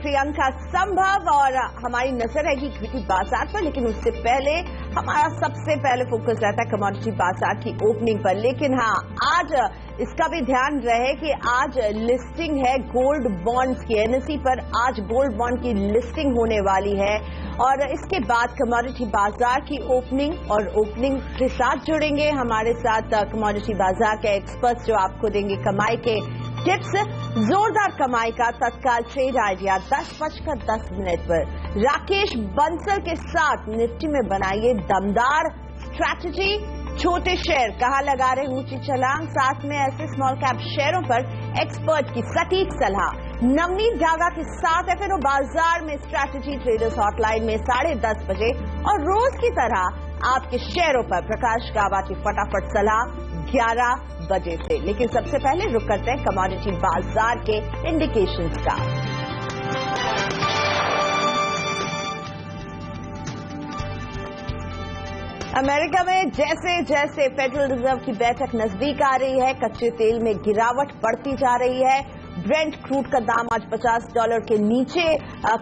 प्रियंका संभव और हमारी नजर रहेगी इक्विटी बाजार पर। लेकिन उससे पहले हमारा सबसे पहले फोकस रहता है कमोडिटी बाजार की ओपनिंग पर। लेकिन हाँ, आज इसका भी ध्यान रहे कि आज लिस्टिंग है गोल्ड बॉन्ड्स की। एनएसई पर आज गोल्ड बॉन्ड की लिस्टिंग होने वाली है और इसके बाद कमोडिटी बाजार की ओपनिंग और ओपनिंग के साथ जुड़ेंगे हमारे साथ कमोडिटी बाजार के एक्सपर्ट्स जो आपको देंगे कमाई के टिप्स। जोरदार कमाई का तत्काल ट्रेड आइडिया 10:10 पर राकेश बंसल के साथ निफ्टी में बनाइए दमदार स्ट्रैटेजी। छोटे शेयर कहां लगा रहे ऊंची छलांग, साथ में ऐसे स्मॉल कैप शेयरों पर एक्सपर्ट की सटीक सलाह। नवनीत डागा के साथ एफएनओ बाजार में स्ट्रैटेजी ट्रेडर्स हॉटलाइन में 10:30 बजे और रोज की तरह आपके शेयरों पर प्रकाश गावा की फटाफट सलाह 11 बजे से। लेकिन सबसे पहले रुक करते हैं कमोडिटी बाजार के इंडिकेशंस का। अमेरिका में जैसे जैसे फेडरल रिजर्व की बैठक नजदीक आ रही है, कच्चे तेल में गिरावट बढ़ती जा रही है। ब्रेंट क्रूड का दाम आज $50 के नीचे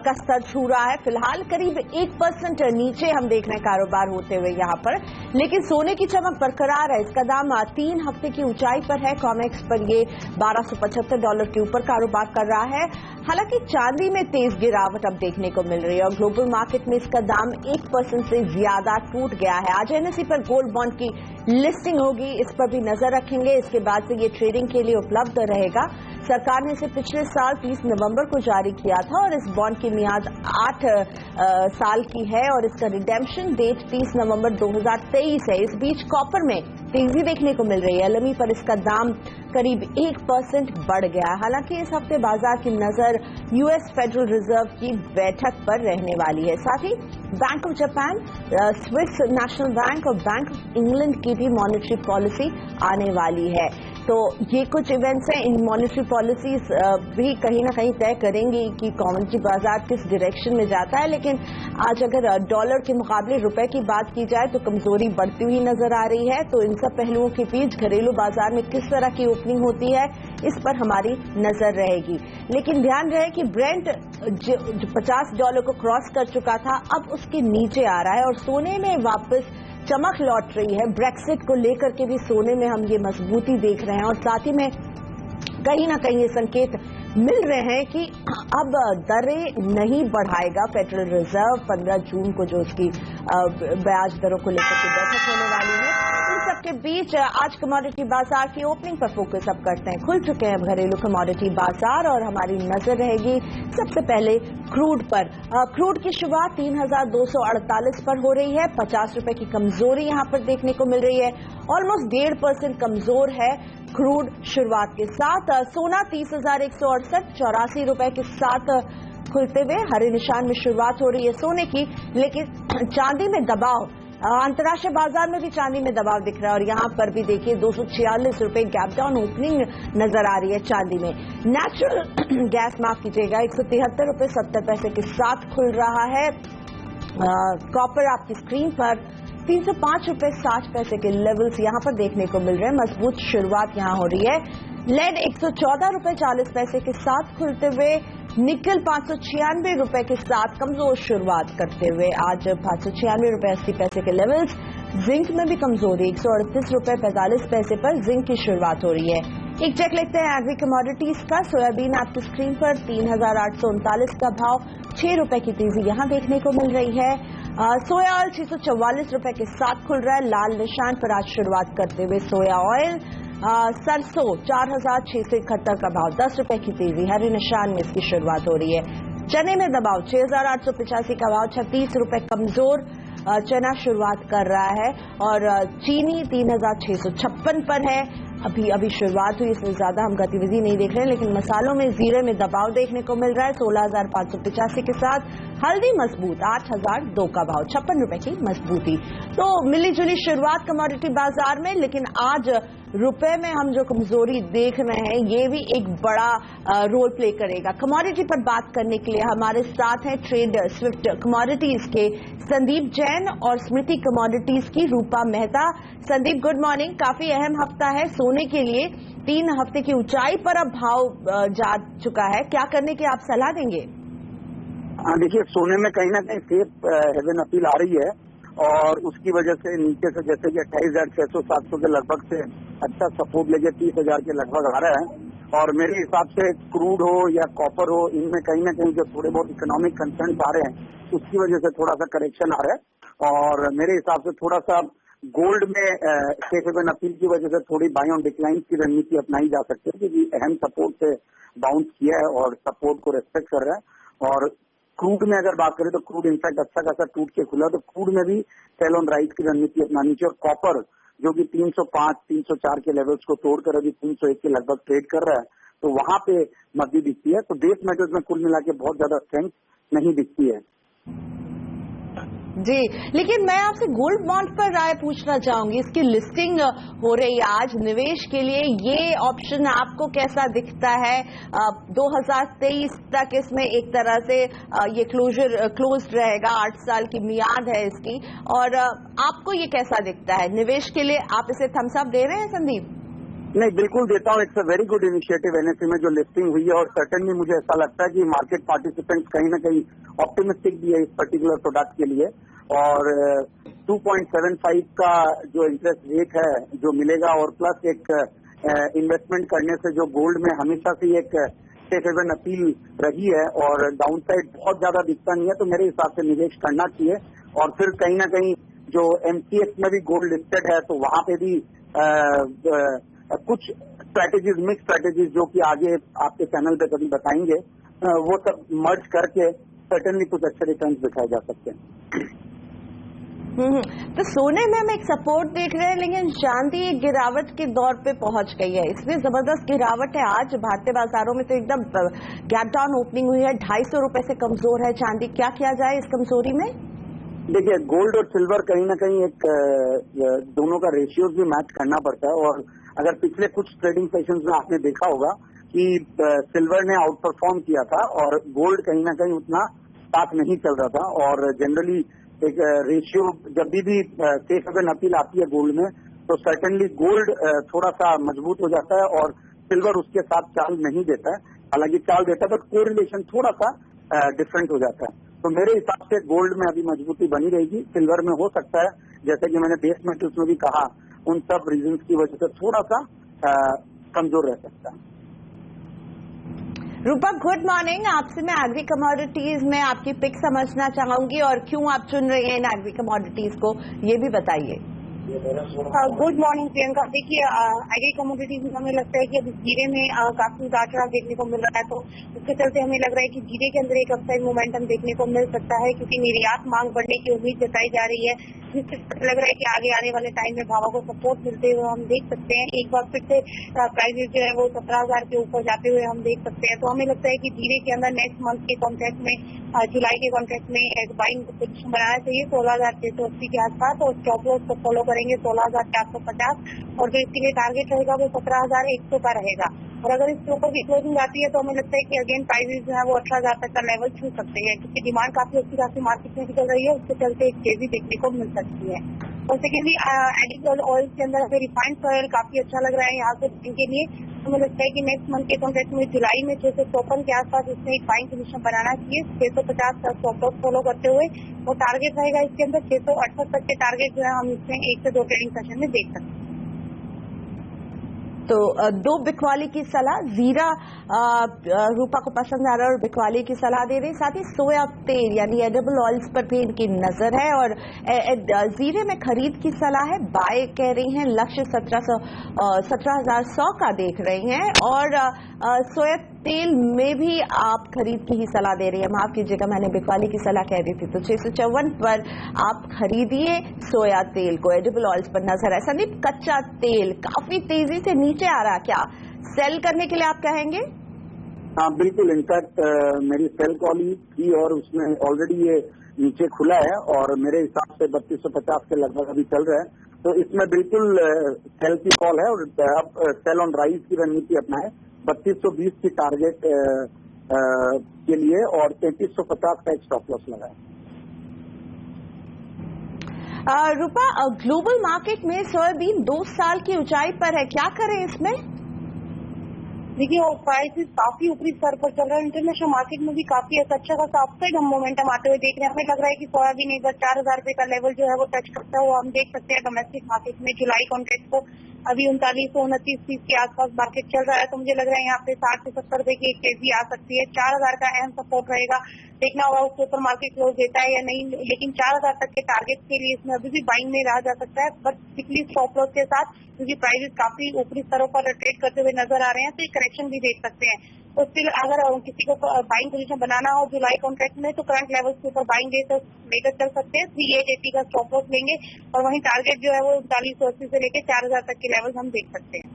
का स्तर छू रहा है। फिलहाल करीब 1% नीचे हम देख रहे हैं कारोबार होते हुए यहां पर। लेकिन सोने की चमक बरकरार है। इसका दाम 3 हफ्ते की ऊंचाई पर है। कॉमेक्स पर ये $1275 के ऊपर कारोबार कर रहा है। हालांकि चांदी में तेज गिरावट अब देखने को मिल रही है और ग्लोबल मार्केट में इसका दाम 1% से ज्यादा टूट गया है। आज एनएसई पर गोल्ड बॉन्ड की लिस्टिंग होगी, इस पर भी नजर रखेंगे। इसके बाद से ये ट्रेडिंग के लिए उपलब्ध रहेगा। सरकार ने इसे पिछले साल 30 नवंबर को जारी किया था और इस बॉन्ड की मियाद 8 साल की है और इसका रिडेम्पशन डेट 30 नवंबर 2023 है। इस बीच कॉपर में तेजी देखने को मिल रही है। एलएमई पर इसका दाम करीब 1% बढ़ गया। हालांकि इस हफ्ते बाजार की नजर यूएस फेडरल रिजर्व की बैठक पर रहने वाली है। साथ ही bank of Japan, Swiss national bank और बैंक ऑफ इंग्लैंड की भी मॉनेटरी पॉलिसी आने वाली है। तो ये कुछ इवेंट्स हैं। इन मॉनेटरी पॉलिसीज भी कहीं ना कहीं तय करेंगी कि कमोडिटी बाजार किस डायरेक्शन में जाता है। लेकिन आज अगर डॉलर के मुकाबले रुपए की बात की जाए तो कमजोरी बढ़ती हुई नजर आ रही है। तो इन सब पहलुओं के बीच घरेलू बाजार में किस तरह की ओपनिंग होती है, इस पर हमारी नजर रहेगी। लेकिन ध्यान रहे कि ब्रेंट जो $50 को क्रॉस कर चुका था, अब उसके नीचे आ रहा है और सोने में वापस चमक लौट रही है। ब्रेक्सिट को लेकर के भी सोने में हम ये मजबूती देख रहे हैं और साथ ही में कहीं ना कहीं ये संकेत मिल रहे हैं कि अब दरें नहीं बढ़ाएगा फेडरल रिजर्व। 15 जून को जो उसकी ब्याज दरों को लेकर के बैठक होने वाली है। इन सबके बीच आज कमोडिटी बाजार की ओपनिंग पर फोकस अब करते हैं। खुल चुके हैं घरेलू कमोडिटी बाजार और हमारी नजर रहेगी सबसे पहले क्रूड पर। क्रूड की शुरुआत 3248 पर हो रही है। $50 की कमजोरी यहां पर देखने को मिल रही है। ऑलमोस्ट 1.5% कमजोर है क्रूड शुरुआत के साथ। सोना 30,168 ₹84 के साथ खुलते हुए हरे निशान में शुरुआत हो रही है सोने की। लेकिन चांदी में दबाव, अंतर्राष्ट्रीय बाजार में भी चांदी में दबाव दिख रहा है और यहां पर भी देखिए ₹246 गैप डाउन ओपनिंग नजर आ रही है चांदी में। नेचुरल गैस माफ कीजिएगा ₹173.70 के साथ खुल रहा है। कॉपर आपकी स्क्रीन पर ₹305.60 के लेवल्स यहां पर देखने को मिल रहे हैं। मजबूत शुरुआत यहां हो रही है। लेड $114.40 के साथ खुलते हुए, निकल ₹596 के साथ कमजोर शुरुआत करते हुए आज ₹596.80 के लेवल्स। जिंक में भी कमजोरी $138.45 पर जिंक की शुरुआत हो रही है। एक चेक लेते हैं एग्री कमोडिटीज का। सोयाबीन आपकी स्क्रीन पर 3,839 का भाव, ₹6 की तेजी यहां देखने को मिल रही है। सोया ऑयल ₹644 के साथ खुल रहा है। लाल निशान पर आज शुरुआत करते हुए सोया ऑयल। सरसों 4,671 का भाव, ₹10 की तेजी, हरे निशान में इसकी शुरुआत हो रही है। चने में दबाव 6,885 का भाव, ₹36 कमजोर चना शुरुआत कर रहा है और चीनी 3,656 पर है। अभी शुरुआत हुई, इसमें ज्यादा हम गतिविधि नहीं देख रहे हैं। लेकिन मसालों में जीरे में दबाव देखने को मिल रहा है 16,585 के साथ। हल्दी मजबूत 8,002 का भाव, ₹56 की मजबूती। तो मिली जुली शुरुआत कमोडिटी बाजार में। लेकिन आज रुपए में हम जो कमजोरी देख रहे हैं ये भी एक बड़ा रोल प्ले करेगा। कमोडिटी पर बात करने के लिए हमारे साथ हैं ट्रेड स्विफ्ट कमोडिटीज के संदीप जैन और स्मृति कमोडिटीज की रूपा मेहता। Sandeep good morning. काफी अहम हफ्ता है सोने के लिए, 3 हफ्ते की ऊंचाई पर अब भाव जा चुका है, क्या करने की आप सलाह देंगे? हाँ देखिए, सोने में कहीं ना कहीं सेफ हेवन अपील आ रही है और उसकी वजह से नीचे से जैसे कि 28,600-700 के लगभग से अच्छा सपोर्ट लेके 30,000 के लगभग आ रहा है। और मेरे हिसाब से क्रूड हो या कॉपर हो, इनमें कहीं ना कहीं जो थोड़े बहुत इकोनॉमिक कंसर्न आ रहे हैं उसकी वजह से थोड़ा सा करेक्शन आ रहा है। और मेरे हिसाब से थोड़ा सा गोल्ड में सेफ हेवन अपील की वजह से थोड़ी बाय ऑन डिक्लाइन की रणनीति अपनाई जा सकती है, क्योंकि अहम सपोर्ट से बाउंस किया है और सपोर्ट को रेस्पेक्ट कर रहा है। और क्रूड में अगर बात करें तो क्रूड इनफैक्ट अच्छा खासा टूट के खुला, तो क्रूड में भी सेल ऑन राइज की रणनीति अपनानी चाहिए। और कॉपर जो कि 305-304 के लेवल्स को तोड़कर अभी 301 के लगभग ट्रेड कर रहा है, तो वहां पे मजबूती दिखती है। तो बेस मेटल्स में कुल मिला के बहुत ज्यादा स्ट्रेंथ नहीं दिखती है जी। लेकिन मैं आपसे गोल्ड बॉन्ड पर राय पूछना चाहूंगी। इसकी लिस्टिंग हो रही है आज निवेश के लिए, ये ऑप्शन आपको कैसा दिखता है? 2023 तक इसमें एक तरह से ये क्लोज रहेगा, 8 साल की मियाद है इसकी, और आपको ये कैसा दिखता है निवेश के लिए? आप इसे थम्स अप दे रहे हैं संदीप? नहीं, बिल्कुल देता हूँ। It's a very good initiative NSE में जो लिस्टिंग हुई है, और सर्टेनली मुझे ऐसा लगता है कि मार्केट पार्टिसिपेंट्स कहीं ना कहीं ऑप्टिमिस्टिक भी है इस पर्टिकुलर प्रोडक्ट के लिए। और 2.75 का जो इंटरेस्ट रेट है जो मिलेगा, और प्लस एक इन्वेस्टमेंट करने से जो गोल्ड में हमेशा से एक सेफ हेवन अपील रही है और डाउन साइड बहुत ज्यादा दिखता नहीं है, तो मेरे हिसाब से निवेश करना चाहिए। और फिर कहीं ना कहीं जो एमसीएक्स में भी गोल्ड लिस्टेड है, तो वहां पे भी कुछ स्ट्रैटेजीज, मिक्स स्ट्रैटेजीज जो कि आगे आपके चैनल पे कभी बताएंगे, वो सब मर्ज करके सर्टेनली कुछ अच्छे रिटर्न्स दिखाए जा सकते हैं। तो सोने में हम एक सपोर्ट देख रहे हैं, लेकिन चांदी एक गिरावट के दौर पे पहुंच गई है। इसमें जबरदस्त गिरावट है। आज भारतीय बाजारों में तो एकदम गैप डाउन ओपनिंग हुई है, 250 रुपए से कमजोर है चांदी। क्या किया जाए इस कमजोरी में? देखिए, गोल्ड और सिल्वर कहीं ना कहीं एक दोनों का रेशियोज भी मैच करना पड़ता है। और अगर पिछले कुछ ट्रेडिंग सेशंस में आपने देखा होगा कि सिल्वर ने आउट परफॉर्म किया था और गोल्ड कहीं ना कहीं उतना साथ नहीं चल रहा था। और जनरली एक रेशियो जब भी सेफ हेवन अपील आती है गोल्ड में, तो सर्टेनली गोल्ड थोड़ा सा मजबूत हो जाता है और सिल्वर उसके साथ चाल नहीं देता है। हालांकि चाल देता है, बट कोरिलेशन थोड़ा सा डिफरेंट हो जाता है। तो मेरे हिसाब से गोल्ड में अभी मजबूती बनी रहेगी। सिल्वर में हो सकता है, जैसे कि मैंने बेस मेटल्स में भी कहा, उन सब रीजंस की वजह से थोड़ा सा कमजोर रह सकता है। रूपक, गुड मॉर्निंग। आपसे मैं एग्री कमोडिटीज में आपकी पिक समझना चाहूंगी, और क्यों आप चुन रहे हैं इन एग्री कमोडिटीज को, ये भी बताइए। Good morning Priyanka. देखिए, एग्री कमोडिटीज में हमें लगता है कि अभी जीरे में काफी उतार चढ़ाव देखने को मिल रहा है, तो उसके चलते हमें लग रहा है कि जीरे के अंदर एक अपसाइड मोमेंटम देखने को मिल सकता है, क्योंकि निर्यात मांग बढ़ने की उम्मीद जताई जा रही है, जिससे लग रहा है कि आगे आने वाले टाइम में भावों को सपोर्ट मिलते हुए हम देख सकते हैं। एक बार फिर से प्राइसेज जो है वो 17,000 के ऊपर जाते हुए हम देख सकते हैं। तो हमें लगता है कि जीरे के अंदर नेक्स्ट मंथ के कॉन्ट्रैक्ट में, जुलाई के कॉन्ट्रैक्ट में एक बाइंग पोजीशन बनाना चाहिए 16,680 के आसपास, और स्टॉप लॉस को फॉलो करेंगे 16,450, और जो इसके लिए टारगेट रहेगा वो 17,100 का रहेगा। और अगर इसके ऊपर की क्लोजिंग आती है तो हमें लगता है कि अगेन प्राइसेज जो है वो 18,000 तक का लेवल छू सकते हैं, क्योंकि डिमांड काफी अच्छी खासी मार्केट में निकल रही है, उसके चलते एक तेजी देखने को मिल सकती है। और सेकेंडली, एडिबल ऑयल के अंदर हमें रिफाइंड ऑयल काफी अच्छा लग रहा है यहाँ से इनके लिए। हमें लगता है कि नेक्स्ट मंथ के कॉन्ट्रैक्ट में जुलाई में 654 के आसपास इसमें एक बाइंग पोजीशन बनाना चाहिए 650 का स्टॉप लॉस फॉलो करते हुए, और टारगेट रहेगा इसके अंदर 668 तक के टारगेट जो है हम इसमें 1 से 2 ट्रेडिंग सेशन में देख सकते हैं। तो 2 बिकवाली की सलाह, जीरा रूपा को पसंद आ रहा है और बिकवाली की सलाह दे रही, साथ ही सोया तेल यानी एडिबल ऑयल्स पर भी इनकी नजर है, और जीरे में खरीद की सलाह है, बाय कह रही हैं, लक्ष्य 17,100 का देख रही हैं, और सोया तेल में भी आप खरीद की ही सलाह दे रही है। माफ कीजिएगा, मैंने बिकवाली की सलाह कह रही थी। तो 654 पर आप खरीदिए सोया तेल को, एडिबल ऑयल्स पर नजर है। संदीप, कच्चा तेल काफी तेजी से नीचे आ रहा, क्या सेल करने के लिए आप कहेंगे? हाँ बिल्कुल, इनफैक्ट मेरी सेल कॉल थी और उसमें ऑलरेडी ये नीचे खुला है, और मेरे हिसाब से 3250 के लगभग अभी चल रहा है। तो इसमें बिल्कुल सेल की कॉल है, और अब सेल ऑन राइज की रणनीति अपनाए 3220 की टारगेट के लिए, और 3350 का एक स्टॉप लॉस लगाए। रूपा, ग्लोबल मार्केट में सोयाबीन 2 साल की ऊंचाई पर है, क्या करें इसमें? देखिए वो प्राइसेस काफी ऊपरी स्तर पर चल रहा है। इंटरनेशनल मार्केट में भी काफी अच्छा खासा अपसाइड हम मोमेंटम आते हुए देख रहे हैं। हमें लग रहा है कि सोयाबीन एक बार 4,000 रुपए का लेवल जो है वो टच करता है, वो हम देख सकते हैं। डोमेस्टिक मार्केट में जुलाई कॉन्ट्रैक्ट को अभी 3929 के आसपास मार्केट चल रहा है, तो मुझे लग रहा है यहाँ पे 60 से 70 रुपए की एक तेजी आ सकती है। 4,000 का अहम सपोर्ट रहेगा, देखना होगा उसके ऊपर मार्केट क्लोज देता है या नहीं, लेकिन 4,000 तक के टारगेट के लिए इसमें अभी भी बाइंग में रहा जा सकता है, बट स्ट्रिक्टली स्टॉप लॉस के साथ, क्योंकि प्राइसेस काफी ऊपरी स्तरों पर ट्रेड करते हुए नजर आ रहे हैं, तो एक करेक्शन भी देख सकते हैं। तो स्टिल अगर किसी को बाइंग पोजीशन बनाना हो जुलाई कॉन्ट्रैक्ट में, तो करंट लेवल्स के ऊपर बाइंग लेकर चल सकते हैं। 3880 का स्टॉप लॉस लेंगे और वहीं टारगेट जो है वो 3980 से लेकर 4,000 तक के लेवल्स हम देख सकते हैं।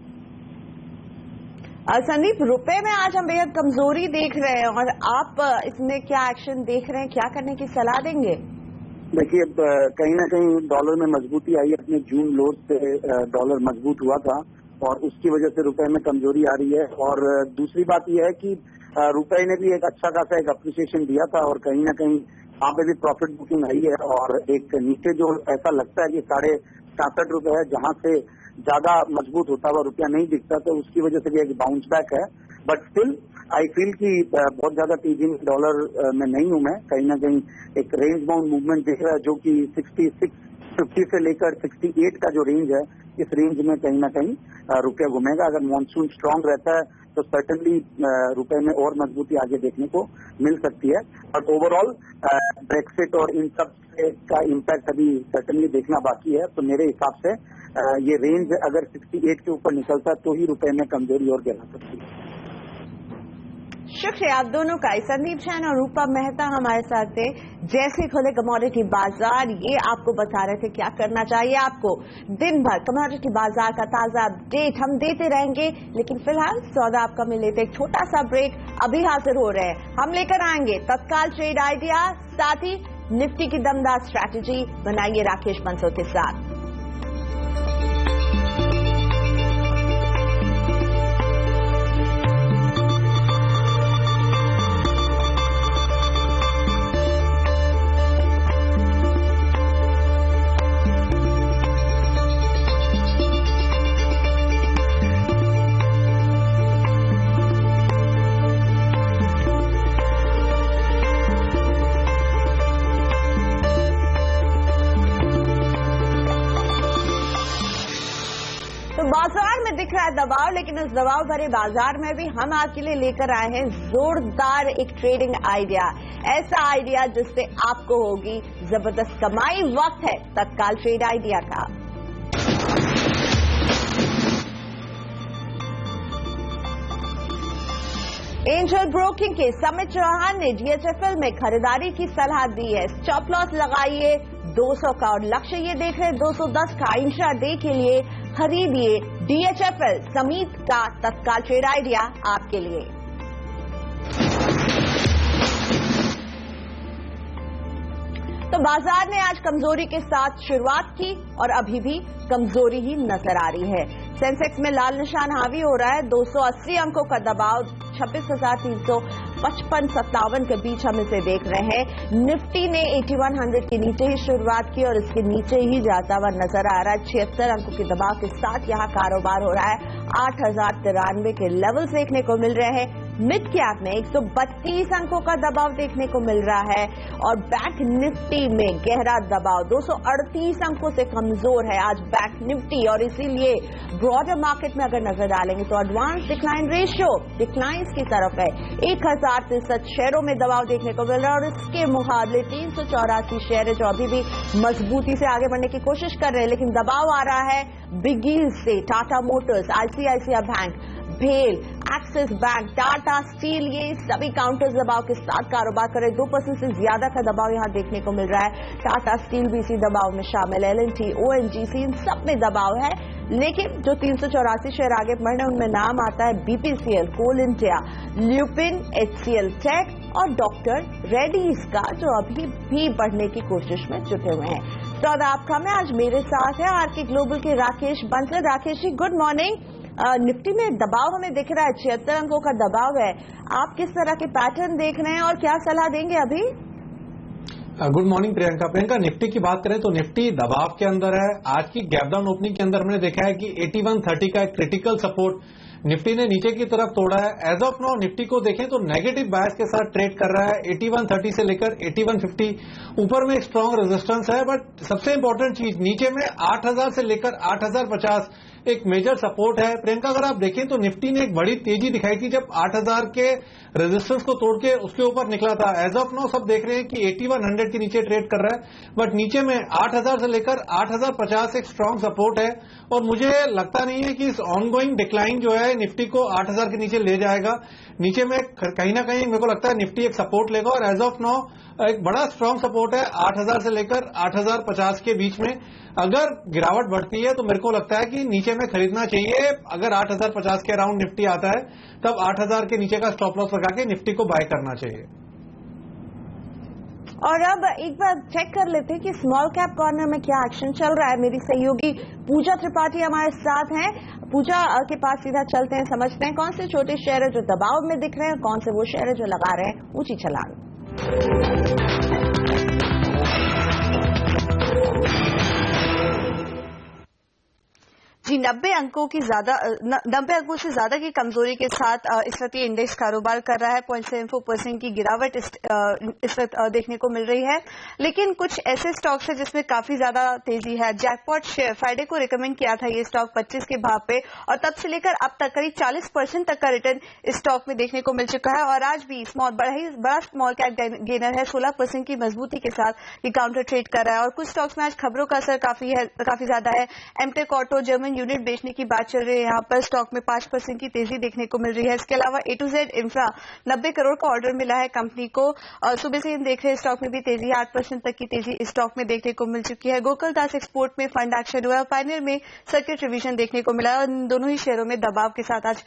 संदीप, रुपए में आज हम बेहद कमजोरी देख रहे हैं और आप इसमें क्या एक्शन देख रहे हैं, क्या करने की सलाह देंगे? देखिए, कहीं ना कहीं डॉलर में मजबूती आई। अपने जून लोज से डॉलर मजबूत हुआ था और उसकी वजह से रुपए में कमजोरी आ रही है। और दूसरी बात यह है कि रुपए ने भी एक अच्छा खासा एक अप्रिसिएशन दिया था और कहीं ना कहीं वहाँ पे भी प्रॉफिट बुकिंग आई है। और एक नीचे जो ऐसा लगता है कि 66.5 रुपए है, जहाँ से ज्यादा मजबूत होता हुआ रुपया नहीं दिखता, तो उसकी वजह से भी एक बाउंस बैक है। बट स्टिल आई फील कि बहुत ज्यादा तेजी में डॉलर में नहीं हूं मैं। कहीं ना कहीं एक रेंज बाउंड मूवमेंट दिख रहा है, जो कि 66.50 से लेकर 68 का जो रेंज है, इस रेंज में कहीं ना कहीं रुपया घूमेगा। अगर मानसून स्ट्रांग रहता है तो सर्टनली रुपए में और मजबूती आगे देखने को मिल सकती है। बट ओवरऑल ब्रेक्सिट और इन सब का इम्पैक्ट अभी सर्टनली देखना बाकी है। तो मेरे हिसाब से ये रेंज अगर 68 के ऊपर निकलता है तो ही रुपए में कमजोरी और गिरा सकती है। शुक्रिया आप दोनों का। संदीप जैन और रूपा मेहता हमारे साथ थे। जैसे खुले कमोडिटी बाजार, ये आपको बता रहे थे क्या करना चाहिए आपको। दिन भर कमोडिटी बाजार का ताजा अपडेट हम देते रहेंगे, लेकिन फिलहाल सौदा आपका में लेते एक छोटा सा ब्रेक अभी हाजिर हो रहे हैं। हम लेकर आएंगे तत्काल ट्रेड आइडिया, साथ ही निफ्टी की दमदार स्ट्रैटेजी। बनाइए राकेश बंसल के साथ। बाजार में दिख रहा है दबाव, लेकिन इस दबाव भरे बाजार में भी हम आपके लिए लेकर आए हैं जोरदार एक ट्रेडिंग आइडिया। ऐसा आइडिया जिससे आपको होगी जबरदस्त कमाई। वक्त है तत्काल ट्रेड आइडिया का। एंजल ब्रोकिंग के समित चौहान ने डीएचएफएल में खरीदारी की सलाह दी है। स्टॉप लॉस लगाइए 200 का और लक्ष्य ये देख रहे 210 का। इंट्राडे के लिए खरीदिए डीएचएफएल। समित का तत्काल ट्रेड आइडिया आपके लिए। तो बाजार ने आज कमजोरी के साथ शुरुआत की और अभी भी कमजोरी ही नजर आ रही है। सेंसेक्स में लाल निशान हावी हो रहा है। 280 अंकों का दबाव 26,355-57 के बीच हम इसे देख रहे हैं। निफ्टी ने 8100 के नीचे ही शुरुआत की और इसके नीचे ही जाता हुआ नजर आ रहा है। 76 अंकों के दबाव के साथ यहां कारोबार हो रहा है। 8093 के लेवल्स देखने को मिल रहे हैं। मिड कैप में 132 अंकों का दबाव देखने को मिल रहा है और बैंक निफ्टी में गहरा दबाव 238 अंकों से कमजोर है आज बैंक निफ्टी। और इसीलिए ब्रॉडर मार्केट में अगर नजर डालेंगे तो एडवांस डिक्लाइन रेशियो डिक्लाइंस की तरफ है। 1063 शेयरों में दबाव देखने को मिल रहा है और इसके मुकाबले 384 शेयर है जो अभी भी मजबूती से आगे बढ़ने की कोशिश कर रहे हैं, लेकिन दबाव आ रहा है बिगीज से। टाटा मोटर्स, आईसीआईसीआई बैंक, भेल, एक्सिस बैंक, टाटा स्टील, ये सभी काउंटर्स दबाव के साथ कारोबार कर रहे। 2% से ज्यादा का दबाव यहां देखने को मिल रहा है। टाटा स्टील भी इसी दबाव में शामिल है। एल&टी, ओएनजीसी, इन सब में दबाव है, लेकिन जो 384 शेयर आगे बढ़ रहे हैं उनमें नाम आता है बीपीसीएल, कोल इंडिया, ल्यूपिन, एचसीएल टेक और डॉक्टर रेड्डीज का, जो अभी भी बढ़ने की कोशिश में जुटे हुए हैं। सौदा आपका में आज मेरे साथ है आरके ग्लोबल के Rakesh Bansal. Rakesh ji, good morning. Nifty में दबाव हमें दिख रहा है, 76 अंकों का दबाव है। आप किस तरह के पैटर्न देख रहे हैं और क्या सलाह देंगे अभी? Good morning Priyanka. निफ्टी की बात करें तो निफ्टी दबाव के अंदर है। आज की गैप डाउन ओपनिंग के अंदर हमने देखा है कि 8130 का एक क्रिटिकल सपोर्ट निफ्टी ने नीचे की तरफ तोड़ा है। एज ऑफ नाउ निफ्टी को देखें तो नेगेटिव बायस के साथ ट्रेड कर रहा है। 8130 से लेकर 8150 ऊपर में एक स्ट्रॉन्ग रेजिस्टेंस है, बट सबसे इंपॉर्टेंट चीज नीचे में 8000 से लेकर 8050 एक मेजर सपोर्ट है। प्रियंका, अगर आप देखें तो निफ्टी ने एक बड़ी तेजी दिखाई थी जब 8000 के रेजिस्टेंस को तोड़ के उसके ऊपर निकला था। एज ऑफ नाउ सब देख रहे हैं कि 8100 के नीचे ट्रेड कर रहा है, बट नीचे में 8000 से लेकर 8050 एक स्ट्रॉन्ग सपोर्ट है और मुझे लगता नहीं है कि इस ऑनगोइंग डिक्लाइन जो है निफ्टी को 8000 के नीचे ले जाएगा। नीचे में कहीं ना कहीं मेरे को लगता है निफ्टी एक सपोर्ट लेगा और एज ऑफ नाउ एक बड़ा स्ट्रॉन्ग सपोर्ट है 8000 से लेकर 8050 के बीच में। अगर गिरावट बढ़ती है तो मेरे को लगता है कि नीचे में खरीदना चाहिए। अगर 8050 के अराउंड निफ्टी आता है तब 8000 के नीचे का स्टॉप लॉस लगा के निफ्टी को बाय करना चाहिए। और अब एक बार चेक कर लेते हैं कि स्मॉल कैप कॉर्नर में क्या एक्शन चल रहा है। मेरी सहयोगी पूजा त्रिपाठी हमारे साथ हैं। पूजा के पास सीधा चलते हैं, समझते हैं कौन से छोटे शेयर है जो दबाव में दिख रहे हैं, कौन से वो शेयर है जो लगा रहे हैं ऊंची छलांग। जी 90 अंकों से ज्यादा की कमजोरी के साथ इस वक्त ये इंडेक्स कारोबार कर रहा है। 0.74% की गिरावट इस वक्त देखने को मिल रही है, लेकिन कुछ ऐसे स्टॉक्स है जिसमें काफी ज्यादा तेजी है। जैकपॉट शेयर फ्राइडे को रिकमेंड किया था ये स्टॉक 25 के भाव पे और तब से लेकर अब तक करीब 40% तक का रिटर्न इस स्टॉक में देखने को मिल चुका है और आज भी बड़ा स्मॉल कैप गेनर है। 16% की मजबूती के साथ ये काउंटर ट्रेड कर रहा है और कुछ स्टॉक्स में आज खबरों का असर काफी ज्यादा है। एमटेक ऑटो जर्मन यूनिट बेचने की बात चल रही है, यहाँ पर स्टॉक में 5% की तेजी देखने को मिल रही है। इसके अलावा A to Z infra 90 crore का ऑर्डर मिला है कंपनी को और सुबह से हम देख रहे हैं स्टॉक में भी तेजी है। 8% तक की तेजी इस स्टॉक में देखने को मिल चुकी है। गोकुलदास एक्सपोर्ट में फंड एक्शन हुआ है। पायनियर में सर्किट रिवीजन देखने को मिला है और इन दोनों ही शेयरों में दबाव के साथ आज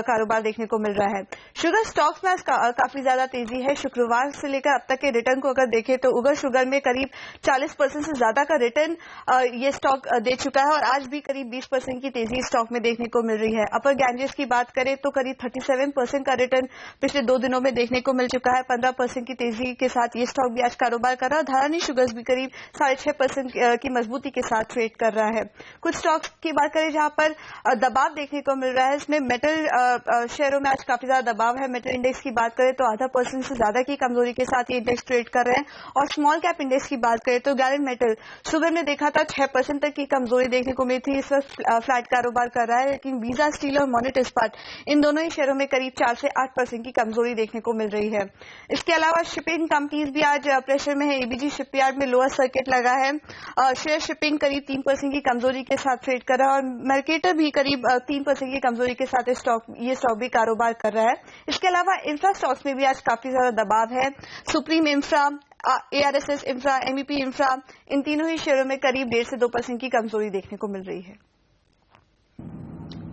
कारोबार देखने को मिल रहा है। शुगर स्टॉक्स में आज काफी ज्यादा तेजी है। शुक्रवार से लेकर अब तक के रिटर्न को अगर देखें तो उगर शुगर में करीब 40% से ज्यादा का रिटर्न ये स्टॉक दे चुका है और आज भी करीब 20% की तेजी स्टॉक में देखने को मिल रही है। अपर गैंजेस की बात करें तो करीब 37% का रिटर्न पिछले 2 दिनों में देखने को मिल चुका है। 15% की तेजी के साथ ये स्टॉक भी आज कारोबार कर रहा है। धारानी शुगर्स भी करीब 6.5% की मजबूती के साथ ट्रेड कर रहा है। कुछ स्टॉक्स की बात करें जहां पर दबाव देखने को मिल रहा है, इसमें मेटल शेयरों में आज काफी ज्यादा दबाव है। मेटल इंडेक्स की बात करें तो 0.5% से ज्यादा की कमजोरी के साथ ये इंडेक्स ट्रेड कर रहे हैं और स्मॉल कैप इंडेक्स की बात करें तो गैलेंट मेटल सुबह में देखा था 6% तक की कमजोरी देखने को मिली थी, इस वक्त फ्लैट कारोबार कर रहा है। लेकिन वीजा स्टील और मोनेट इस्पात इन दोनों ही शेयरों में करीब 4 से 8% की कमजोरी देखने को मिल रही है। इसके अलावा शिपिंग कंपनीज भी आज प्रेशर में है। एबीजी शिपयार्ड में लोअर सर्किट लगा है। शेयर शिपिंग करीब 3% की कमजोरी के साथ ट्रेड कर रहा है और मार्केटर भी करीब 3% की कमजोरी के साथ ये स्टॉक भी कारोबार कर रहा है। इसके अलावा इंफ्रा स्टॉक्स में भी आज काफी ज्यादा दबाव है। Supreme infra, ARSS infra, MEP infra इन तीनों ही शेयरों में करीब 1.5 से 2% की कमजोरी देखने को मिल रही है।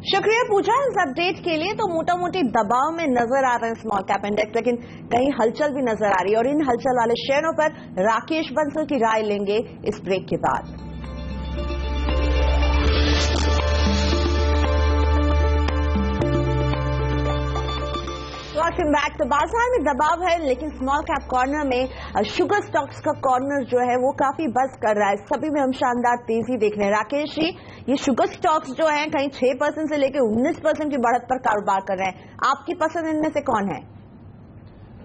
शुक्रिया पूजा इस अपडेट के लिए। तो मोटा मोटी दबाव में नजर आ रहे हैं स्मॉल कैप इंडेक्स, लेकिन कहीं हलचल भी नजर आ रही है और इन हलचल वाले शेयरों पर राकेश बंसल की राय लेंगे इस ब्रेक के बाद। Welcome back. तो बाजार में दबाव है लेकिन स्मॉल कैप कॉर्नर में शुगर स्टॉक्स का कॉर्नर जो है वो काफी बस कर रहा है। सभी में हम शानदार तेजी देख रहे हैं। राकेश जी, ये शुगर स्टॉक्स जो हैं कहीं 6% से लेकर 19% की बढ़त पर कारोबार कर रहे हैं। आपकी पसंद इनमें से कौन है?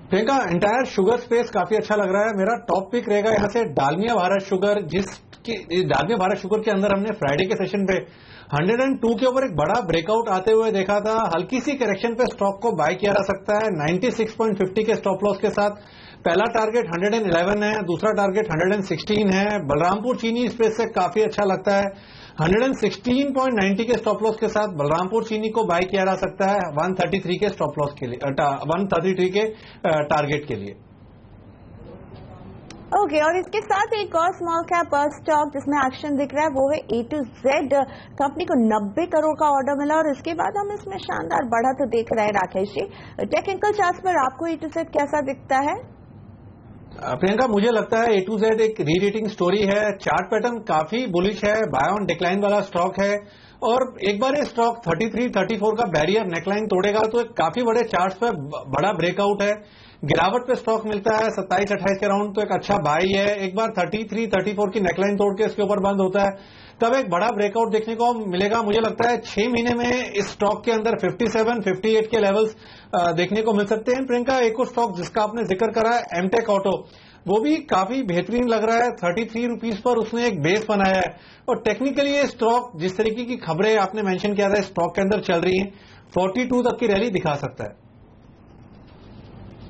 प्रियंका, एंटायर शुगर स्पेस काफी अच्छा लग रहा है। मेरा टॉप पिक रहेगा यहाँ से डालमिया भारत शुगर, जिसकी डालमिया भारत शुगर के अंदर हमने फ्राइडे के सेशन पे 102 के ऊपर एक बड़ा ब्रेकआउट आते हुए देखा था। हल्की सी करेक्शन पे स्टॉक को बाय किया जा सकता है 96.50 के स्टॉप लॉस के साथ। पहला टारगेट 111 है, दूसरा टारगेट 116 है। बलरामपुर चीनी स्पेस से काफी अच्छा लगता है। 116.90 के स्टॉप लॉस के साथ बलरामपुर चीनी को बाय किया जा सकता है 133 के स्टॉप लॉस के लिए, 133 के टारगेट के लिए। ओके, और इसके साथ एक और स्मॉल कैप स्टॉक जिसमें एक्शन दिख रहा है वो है A to Z कंपनी को 90 करोड़ का ऑर्डर मिला और इसके बाद हम इसमें शानदार बढ़त देख रहे हैं। राकेश जी, टेक्निकल चार्ट पर आपको A to Z कैसा दिखता है? प्रियंका, मुझे लगता है A to Z एक री रेटिंग स्टोरी है। चार्ट पैटर्न काफी बुलिश है, बाय ऑन डिक्लाइन वाला स्टॉक है और एक बार ये स्टॉक 33, 34 का बैरियर नेकलाइन तोड़ेगा तो एक काफी बड़े चार्ट्स पे बड़ा ब्रेकआउट है, गिरावट पे स्टॉक मिलता है 27, 28 के राउंड, तो एक अच्छा बाई है। एक बार 33, 34 की नेकलाइन तोड़ के इसके ऊपर बंद होता है तब एक बड़ा ब्रेकआउट देखने को मिलेगा। मुझे लगता है 6 महीने में इस स्टॉक के अंदर 57, 58 के लेवल्स देखने को मिल सकते हैं। प्रियंका, एक और स्टॉक जिसका आपने जिक्र करा है एमटेक ऑटो, वो भी काफी बेहतरीन लग रहा है। 33 रुपीज पर उसने एक बेस बनाया है और टेक्निकली ये स्टॉक जिस तरीके की खबरें आपने मेंशन किया था स्टॉक के अंदर चल रही हैं, 42 तक की रैली दिखा सकता है।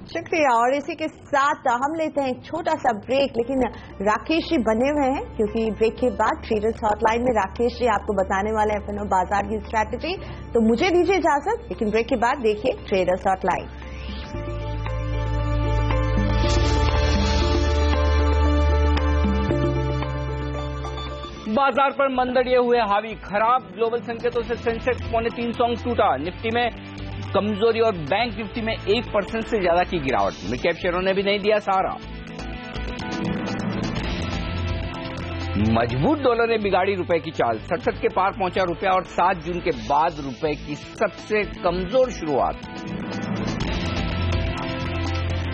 शुक्रिया। और इसी के साथ हम लेते हैं एक छोटा सा ब्रेक, लेकिन राकेश जी बने हुए हैं क्योंकि ब्रेक के बाद ट्रेडर्स हॉटलाइन में राकेश जी आपको बताने वाले हैं एफएनओ बाजार की स्ट्रैटेजी। तो मुझे दीजिए इजाजत, लेकिन ब्रेक के बाद देखिए ट्रेडर्स हॉटलाइन। बाजार पर मंदड़िए हुए हावी, खराब ग्लोबल संकेतों से सेंसेक्स 3.25 अंक टूटा। निफ्टी में कमजोरी और बैंक निफ्टी में 1% से ज्यादा की गिरावट। मिड कैप शेयरों ने भी नहीं दिया सहारा। मजबूत डॉलर ने बिगाड़ी रुपए की चाल, 67 के पार पहुंचा रुपया और 7 जून के बाद रुपए की सबसे कमजोर शुरुआत।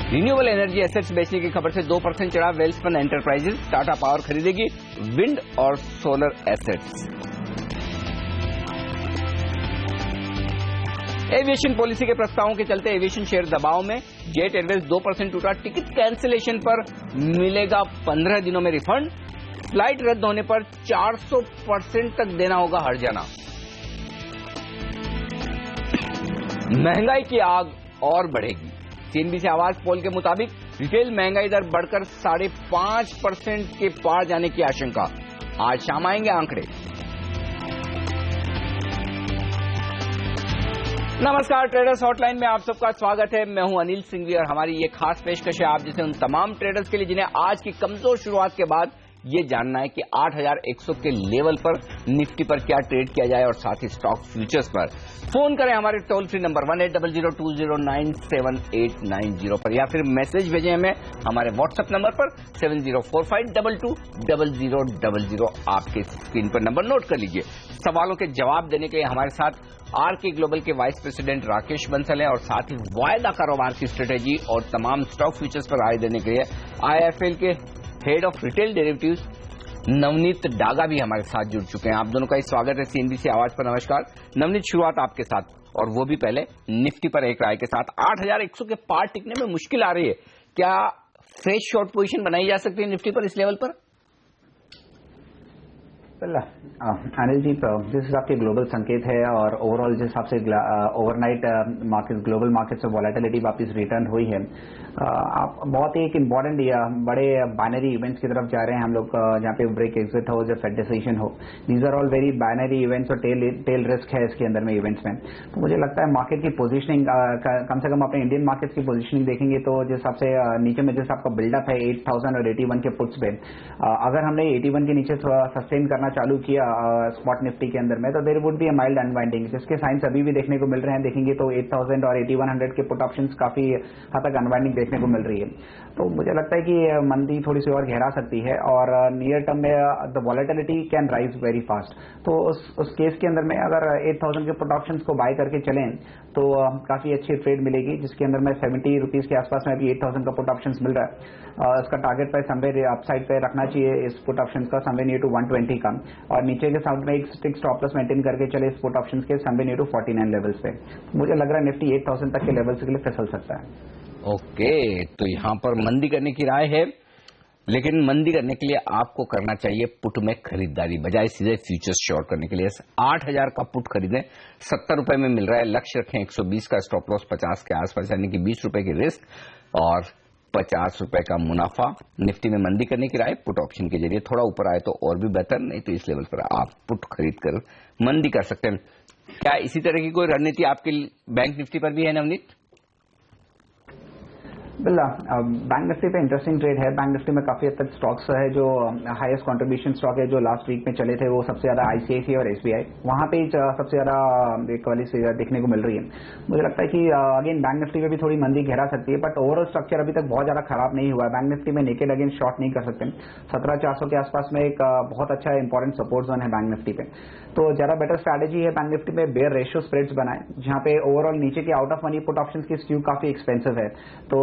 रिन्यूएबल एनर्जी एसेट्स बेचने की खबर से 2% चढ़ा वेल्सपन एंटरप्राइजेज। टाटा पावर खरीदेगी विंड और सोलर एसेट्स। एविएशन पॉलिसी के प्रस्तावों के चलते एविएशन शेयर दबाव में। जेट एयरवेज 2% टूटा। टिकट कैंसिलेशन पर मिलेगा 15 दिनों में रिफंड। फ्लाइट रद्द होने पर 400% तक देना होगा हर्जाना। महंगाई की आग और बढ़ेगी। सीएनबीसी आवाज पोल के मुताबिक रिटेल महंगाई दर बढ़कर 5.5% के पार जाने की आशंका। आज शाम आएंगे आंकड़े। नमस्कार, ट्रेडर्स हॉटलाइन में आप सबका स्वागत है। मैं हूं अनिल सिंघवी और हमारी ये खास पेशकश है आप जैसे उन तमाम ट्रेडर्स के लिए जिन्हें आज की कमजोर शुरुआत के बाद ये जानना है कि 8100 के लेवल पर निफ्टी पर क्या ट्रेड किया जाए और साथ ही स्टॉक फ्यूचर्स पर। फोन करें हमारे टोल फ्री नंबर 180020097890 पर या फिर मैसेज भेजें हमें हमारे व्हाट्सएप नंबर पर 7045220000। आपके स्क्रीन पर नंबर नोट कर लीजिए। सवालों के जवाब देने के लिए हमारे साथ आरके ग्लोबल के वाइस प्रेसिडेंट राकेश बंसल हैं और साथ ही वायदा कारोबार की स्ट्रेटेजी और तमाम स्टॉक फ्यूचर्स पर राय देने के लिए आईएफएल के head of retail derivatives Navneet Daga भी हमारे साथ जुड़ चुके हैं। आप दोनों का स्वागत है सीएनबीसी आवाज पर। नमस्कार नवनीत, शुरुआत आपके साथ और वो भी पहले निफ्टी पर एक राय के साथ। 8100 के पार टिकने में मुश्किल आ रही है, क्या फ्रेश शॉर्ट पोजीशन बनाई जा सकती है निफ्टी पर इस लेवल पर? अनिल जी, जिस हिसाब के ग्लोबल संकेत है और ओवरऑल जिस हिसाब से ओवरनाइट मार्केट ग्लोबल मार्केट से वॉलेटिलिटी वापस रिटर्न हुई है, आप बहुत ही एक इम्पॉर्टेंट बड़े बाइनरी इवेंट्स की तरफ जा रहे हैं हम लोग, जहाँ पे ब्रेक एग्जिट हो, जब फेड डिसीजन हो। These are all very binary events और टेल रिस्क है इसके अंदर में इवेंट्स में। तो मुझे लगता है मार्केट की पोजीशनिंग कम से कम अपने इंडियन मार्केट की पोजीशनिंग देखेंगे तो जिस हिसाब से नीचे में जिस आपका बिल्डअप है 8000 और 81 के पुट्स पे, अगर हमने 81 के नीचे थोड़ा सस्टेन करना चालू किया स्पॉट निफ्टी के अंदर में तो there would be a mild unwinding, जिसके साइंस अभी भी देखने को मिल रहे हैं। देखेंगे तो 8000 और 8100 के पुट ऑप्शंस काफी हद तक अनवाइंडिंग देखने को मिल रही है। तो मुझे लगता है कि मंदी थोड़ी सी और गहरा सकती है और नियर टर्म में the volatility can rise very fast. तो उस केस के अंदर में अगर 8000 के पुट ऑप्शंस को बाय करके चलें तो काफी अच्छी ट्रेड मिलेगी, जिसके अंदर में 70 रुपीज के आसपास में अभी 8000 का पुट ऑप्शंस मिल रहा है। इसका टारगेट प्राइस समवेयर अपसाइड पे रखना चाहिए इस पुट ऑप्शंस का, समवेयर नियर टू 120 का, और नीचे के साउंड में एक स्ट्रिक्ट स्टॉप लॉस मेंटेन करके चले इस पुट ऑप्शंस के समवेयर नियर टू 49 लेवल्स पे। मुझे लग रहा है निफ्टी 8000 तक के लेवल्स के लिए फिसल सकता है। ओके, तो यहां पर मंदी करने की राय है, लेकिन मंदी करने के लिए आपको करना चाहिए पुट में खरीदारी बजाय सीधे फ्यूचर्स शॉर्ट करने के लिए। 8000 का पुट खरीदें, 70 रुपए में मिल रहा है। लक्ष्य रखें 120 का, स्टॉप लॉस 50 के आसपास, यानी कि 20 रुपए की रिस्क और 50 रुपए का मुनाफा। निफ्टी में मंदी करने की राय पुट ऑप्शन के जरिए, थोड़ा ऊपर आए तो और भी बेहतर, नहीं तो इस लेवल पर आप पुट खरीद कर मंदी कर सकते हैं। क्या इसी तरह की कोई रणनीति आपके बैंक निफ्टी पर भी है नवनीत? बैंक निफ्टी पे इंटरेस्टिंग ट्रेड है। बैंक निफ्टी में काफी हद तक स्टॉक्स है जो हाईएस्ट कंट्रीब्यूशन स्टॉक है जो लास्ट वीक में चले थे, वो सबसे ज्यादा आईसीआईसीआई और एसबीआई, वहां पे सबसे ज्यादा रिकवरी देखने को मिल रही है। मुझे लगता है कि अगेन बैंक निफ्टी में भी थोड़ी मंदी घेरा सकती है, बट ओवरऑल स्ट्रक्चर अभी तक बहुत ज्यादा खराब नहीं हुआ है। बैंक निफ्टी में नेकेड अगेन शॉर्ट नहीं कर सकते। 17,400 के आसपास में एक बहुत अच्छा इंपॉर्टेंट सपोर्ट जोन है बैंक निफ्टी पे। तो ज्यादा बेटर स्ट्रैटेजी है बैंक निफ्टी में बेयर रेशियो स्प्रेड्स बनाए, जहां पे ओवरऑल नीचे के out of money put options की स्क्यू काफी एक्सपेंसिव है। तो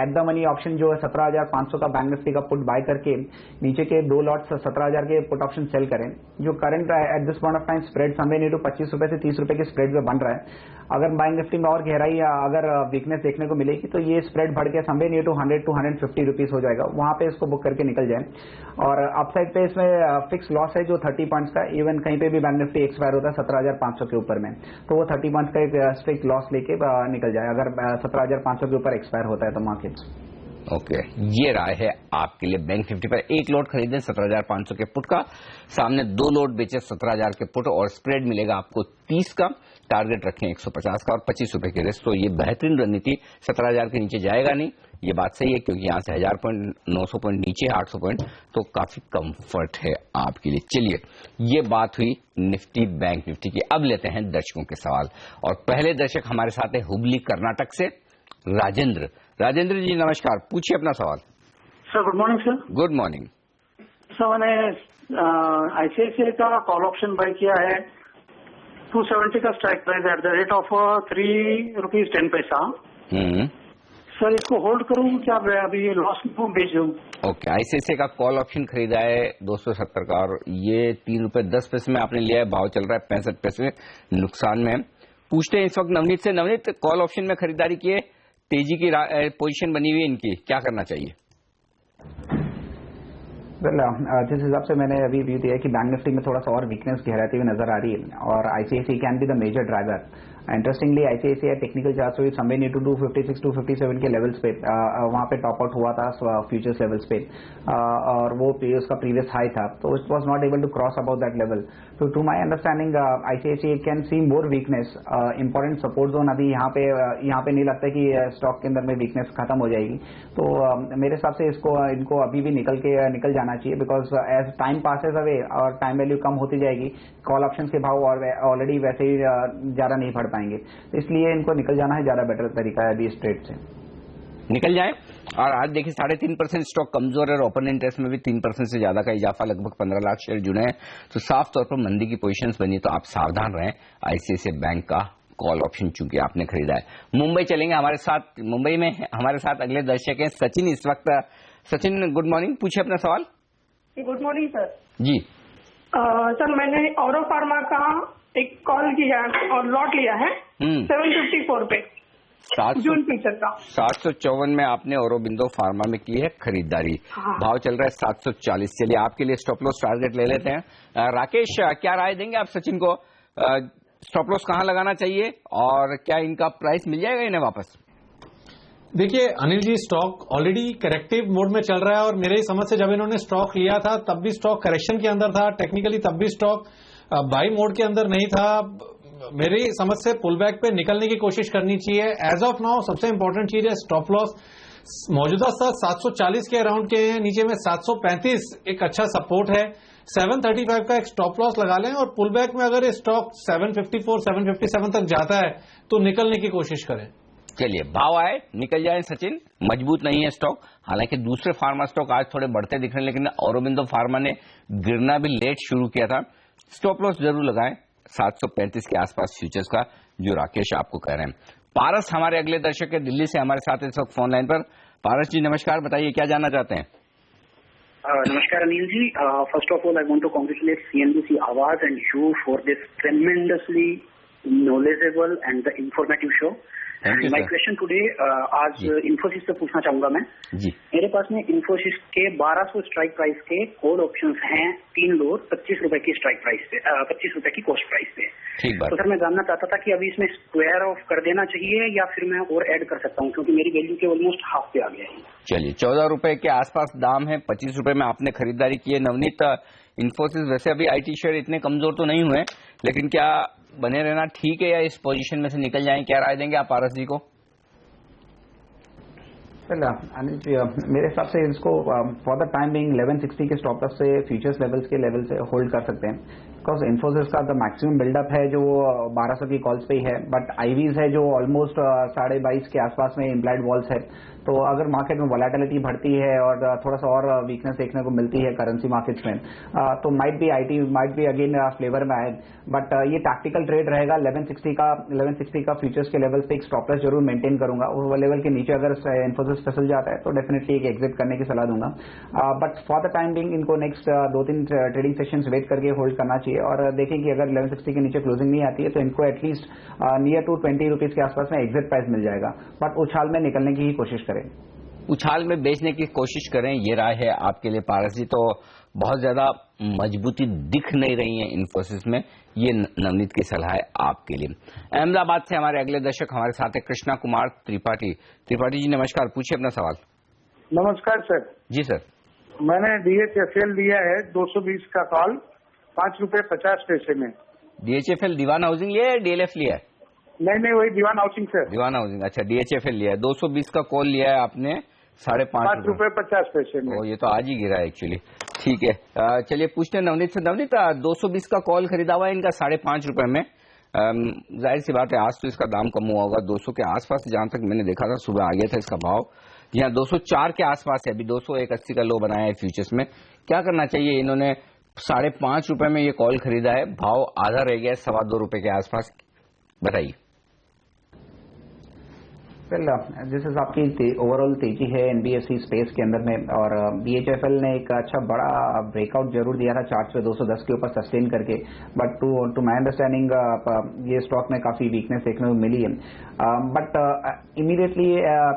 एट द मनी ऑप्शन जो है 17,500 का बैंक निफ्टी का पुट बाय करके नीचे के 2 लॉट्स 17,000 के पुट ऑप्शन सेल करें। जो current at this point of time spread somewhere near to 25 रुपए से 30 रुपए के स्प्रेड में बन रहा है। अगर बैंक निफ्टी में और गहराई या अगर वीकनेस देखने को मिलेगी तो ये स्प्रेड बढ़ के somewhere near to 100 to 150 rupees हो जाएगा, वहां पे इसको बुक करके निकल जाए। और अपसाइड पे इसमें फिक्स लॉस है जो 30 पॉइंट्स का, इवन कहीं पे भी बैंक निफ्टी एक्सपायर होता है 17,500 के ऊपर में, तो वो 30 पॉइंट्स का एक स्ट्रिक्ट लॉस लेके निकल जाए अगर 17,500 के ऊपर एक्सपायर होता है तो मार्केट्स। ओके, ये राय है आपके लिए। बैंक निफ्टी पर एक लोड खरीदें 17,500 के पुट का, सामने 2 लोड बेचे 17,000 के पुट, और स्प्रेड मिलेगा आपको 30 का। टारगेट रखें 150 का और 25 रुपए के रिस्क। तो ये बेहतरीन रणनीति, 17,000 के नीचे जाएगा नहीं, ये बात सही है, क्योंकि यहां से 1000 पॉइंट 900 पॉइंट नीचे 800 पॉइंट, तो काफी कंफर्ट है आपके लिए। चलिए, ये बात हुई निफ्टी बैंक निफ्टी की। अब लेते हैं दर्शकों के सवाल, और पहले दर्शक हमारे साथ है हुबली कर्नाटक से राजेंद्र। राजेंद्र जी नमस्कार, पूछिए अपना सवाल। Sir good morning sir. Good morning sir, मैंने आईसीआईसीआई का कॉल ऑप्शन बाय किया है 270 का strike price at the rate of 3 rupees 10 पैसा। सर इसको होल्ड करूं क्या अभी लॉस में बेच दूं? ओके, आईसीआईसीआई का कॉल ऑप्शन खरीदा है 270 का, और ये 3 रुपए 10 पैसे में आपने लिया है, भाव चल रहा है 65 पैसे, नुकसान में। पूछते हैं इस वक्त नवनीत से। नवनीत, कॉल ऑप्शन में खरीदारी किए, तेजी की पोजीशन बनी हुई है इनकी, क्या करना चाहिए? जिस हिसाब से मैंने अभी व्यू दिया है कि बैंक निफ्टी में थोड़ा सा और वीकनेस गहराती हुई नजर आ रही है, और ICICI can be the major driver. Interestingly ICICI technical chart हुई समवेयर नीड टू 256 257 के लेवल्स पे वहां पे टॉप आउट हुआ था फ्यूचर्स लेवल्स पे, और वो उसका प्रीवियस हाई था, तो it was not able to cross about that level. तो to my understanding ICICI can see more weakness. Important support zone अभी यहाँ पे नहीं लगता कि स्टॉक के अंदर में वीकनेस खत्म हो जाएगी। तो मेरे हिसाब से इनको अभी भी निकल जाना चाहिए, because as time passes away और टाइम वैल्यू कम होती जाएगी, कॉल ऑप्शन के भाव ऑलरेडी वैसे ही ज्यादा नहीं बढ़ पाएंगे, इसलिए इनको निकल जाना है, ज्यादा बेटर तरीका है अभी इस ट्रेड से निकल जाए। और आज देखिए 3.5% स्टॉक कमजोर है, और ओपन इंटरेस्ट में भी 3% से ज्यादा का इजाफा, लगभग 15 लाख शेयर जुड़े हैं, तो साफ तौर पर मंदी की पोजीशंस बनी, तो आप सावधान रहें आईसीआईसीआई बैंक का कॉल ऑप्शन चूंकि आपने खरीदा है। मुंबई चलेंगे हमारे साथ। मुंबई में हमारे साथ अगले दर्शक हैं सचिन इस वक्त। सचिन गुड मॉर्निंग, पूछिए अपना सवाल। Good morning sir. जी सर, मैंने ऑरो फार्मा का एक कॉल किया और लॉट लिया है 754 पे, जून फ्यूचर का। 754 में आपने औरोबिंदो फार्मा में की है खरीदारी। हाँ। भाव चल रहा है 740। चलिए, आपके लिए स्टॉप लॉस टारगेट ले लेते हैं। राकेश, क्या राय देंगे आप सचिन को? स्टॉप लॉस कहां लगाना चाहिए, और क्या इनका प्राइस मिल जाएगा इन्हें वापस? देखिए Anil ji, stock already corrective mode में चल रहा है, और मेरे समझ से जब इन्होंने स्टॉक लिया था तब भी स्टॉक करेक्शन के अंदर था, टेक्निकली तब भी स्टॉक बाई मोड के अंदर नहीं था। मेरी समझ से पुल बैक पे निकलने की कोशिश करनी चाहिए। एज ऑफ नाउ सबसे इंपॉर्टेंट चीज है स्टॉप लॉस। मौजूदा स्तर 740 के अराउंड के हैं, नीचे में 735 एक अच्छा सपोर्ट है। 735 का एक स्टॉप लॉस लगा लें, और पुल बैक में अगर ये स्टॉक 754 757 तक जाता है तो निकलने की कोशिश करें। चलिए, भाव आए निकल जाए सचिन, मजबूत नहीं है स्टॉक। हालांकि दूसरे फार्मा स्टॉक आज थोड़े बढ़ते दिख रहे हैं, लेकिन औरोबिंदो फार्मा ने गिरना भी लेट शुरू किया था। स्टॉप लॉस जरूर लगाएं 735 के आसपास फ्यूचर्स का, जो राकेश आपको कह रहे हैं। पारस हमारे अगले दर्शक है, दिल्ली से हमारे साथ इस वक्त फोन लाइन पर। पारस जी नमस्कार, बताइए क्या जानना चाहते हैं? नमस्कार Anil ji. First of all I want to congratulate CNBC Awaaz and you for this tremendously knowledgeable and the informative show. And my question today, आज इन्फोसिस से पूछना चाहूंगा मैं जी। मेरे पास में इन्फोसिस के 1200 स्ट्राइक प्राइस के कॉल ऑप्शंस हैं, 3 लोड 25 रुपए की स्ट्राइक प्राइस पे, 25 रुपए की कॉस्ट प्राइस पे। ठीक बात। तो सर मैं जानना चाहता था कि अभी इसमें स्क्वायर ऑफ कर देना चाहिए या फिर मैं और ऐड कर सकता हूँ, क्योंकि मेरी वैल्यू के ऑलमोस्ट हाफ पे आ गया है। चलिए, 14 रुपए के आसपास दाम है, 25 रुपए में आपने खरीदारी की है। नवनीत, इन्फोसिस वैसे अभी आईटी शेयर इतने कमजोर तो नहीं हुए, लेकिन क्या बने रहना ठीक है या इस पोजीशन में से निकल जाएं? क्या राय देंगे आप पारस जी को? अनिल जी, मेरे हिसाब से इसको फॉर द टाइम बिंग 1160 के स्टॉप लॉस से फ्यूचर्स लेवल्स के लेवल से होल्ड कर सकते हैं, बिकॉज इन्फोसिस का द मैक्सिमम बिल्डअप है जो 1200 की कॉल्स पे ही है, बट आईवीज है जो ऑलमोस्ट 22.5 के आसपास में इम्प्लाइड वॉल्स है। तो अगर मार्केट में वोलेटिलिटी बढ़ती है और थोड़ा सा और वीकनेस देखने को मिलती है करेंसी मार्केट्स में, तो might be IT might be again flavour में आए, बट ये टैक्टिकल ट्रेड रहेगा। 1160 का फ्यूचर्स के लेवल पे एक स्टॉप लॉस जरूर मेंटेन करूंगा। वो लेवल के नीचे अगर इन्फोसिस फिसल जाता है तो डेफिनेटली एक एग्जिट करने की सलाह दूंगा, but for the time being इनको नेक्स्ट 2-3 ट्रेडिंग सेशंस वेट करके होल्ड करना चाहिए और देखें कि अगर 1160 के नीचे क्लोजिंग नहीं आती है तो इनको एटलीस्ट नियर टू 20 रुपीज के आसपास में एग्जिट प्राइस मिल जाएगा, बट उछाल में निकलने की ही कोशिश करें, उछाल में बेचने की कोशिश करें, ये राय है आपके लिए पारस जी। तो बहुत ज्यादा मजबूती दिख नहीं रही है इन्फोसिस में, ये नवनीत की सलाह है आपके लिए। अहमदाबाद से हमारे अगले दर्शक हमारे साथ है कृष्णा कुमार त्रिपाठी। त्रिपाठी जी नमस्कार, पूछिए अपना सवाल। नमस्कार सर। जी सर। मैंने DHFL लिया है 220 का कॉल, 5 रुपए 50 पैसे में। DHFL दीवान हाउसिंग लिया है, DLF लिया है? नहीं वही दीवान हाउसिंग सर। दीवान हाउसिंग, अच्छा DHFL लिया है। 220 का कॉल लिया है आपने 5.5 रुपए 50 पैसे में। ये तो आज ही गिरा है एक्चुअली। ठीक है, चलिए पूछते हैं नवनीत से। नवनीत, 220 का कॉल खरीदा हुआ है इनका 5.5 रुपए में। जाहिर सी बात है आज तो इसका दाम कम हुआ होगा, 200 के आसपास जहां तक मैंने देखा था, सुबह आ गया था इसका भाव, यहाँ 204 के आसपास है, अभी 281 का लो बनाया है फ्यूचर्स में। क्या करना चाहिए? इन्होंने 5.5 रुपए में ये कॉल खरीदा है, भाव आधा रह गया है 2.25 रुपए के आसपास, बताइए। वेल, जिस हिसाब की ओवरऑल तेजी है एनबीएफसी स्पेस के अंदर में, और BHFL ने एक अच्छा बड़ा ब्रेकआउट जरूर दिया था चार्ट पे 210 के ऊपर सस्टेन करके, बट टू माय अंडरस्टैंडिंग ये स्टॉक में काफी वीकनेस देखने को मिली है, बट इमीडिएटली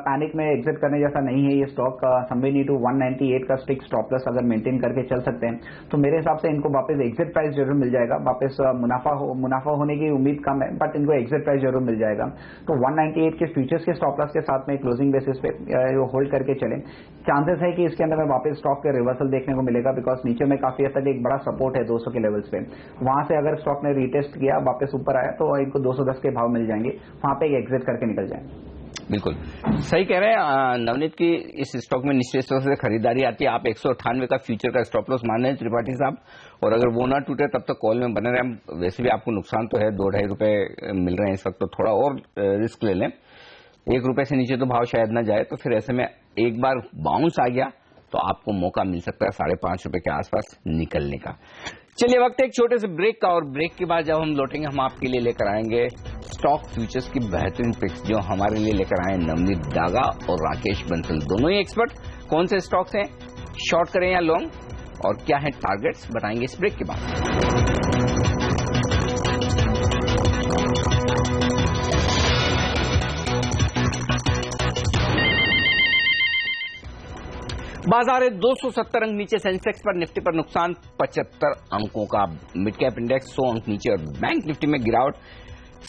पैनिक में एग्जिट करने जैसा नहीं है ये स्टॉक। समवे नीड टू 198 का स्टिक स्टॉप लॉस अगर मेंटेन करके चल सकते हैं तो मेरे हिसाब से इनको वापस एग्जिट प्राइस जरूर मिल जाएगा। वापस मुनाफा होने की उम्मीद कम है, बट इनको एग्जिट प्राइस जरूर मिल जाएगा। तो 198 के फ्यूचर्स के स्टॉप लॉस के साथ में क्लोजिंग बेसिस पे होल्ड करके चलें। चांसेस है कि इसके अंदर में वापस स्टॉक के रिवर्सल देखने को मिलेगा, बिकॉज नीचे में काफी हद तक एक बड़ा सपोर्ट है 200 के लेवल्स पे। वहां से अगर स्टॉक ने रीटेस्ट किया, वापस ऊपर आया, तो इनको 210 के भाव मिल जाएंगे, वहां पे एक एग्जिट करके निकल जाएंगे। बिल्कुल सही कह रहे हैं नवनीत की, इस स्टॉक में निश्चित तौर से खरीदारी आती है। आप 198 का फ्यूचर का स्टॉप लॉस मान रहे हैं त्रिपाठी साहब, और अगर वो ना टूटे तब तक कॉल में बने रहे। वैसे भी आपको नुकसान तो है, 2-2.5 रुपए मिल रहे हैं इस वक्त, तो थोड़ा और रिस्क ले लें। 1 रुपए से नीचे तो भाव शायद ना जाए, तो फिर ऐसे में एक बार बाउंस आ गया तो आपको मौका मिल सकता है 5.5 रुपए के आसपास निकलने का। चलिए वक्त एक छोटे से ब्रेक का, और ब्रेक के बाद जब हम लौटेंगे हम आपके लिए लेकर आएंगे स्टॉक फ्यूचर्स की बेहतरीन पिक्स, जो हमारे लिए लेकर आए नवनीत डागा और राकेश बंसल, दोनों ही एक्सपर्ट। कौन से स्टॉक्स हैं, शॉर्ट करें या लॉन्ग, और क्या है टारगेट्स, बताएंगे इस ब्रेक के बाद। बाजार है 270 अंक नीचे, सेंसेक्स पर, निफ्टी पर नुकसान 75 अंकों का, मिड कैप इंडेक्स 100 अंक नीचे, और बैंक निफ्टी में गिरावट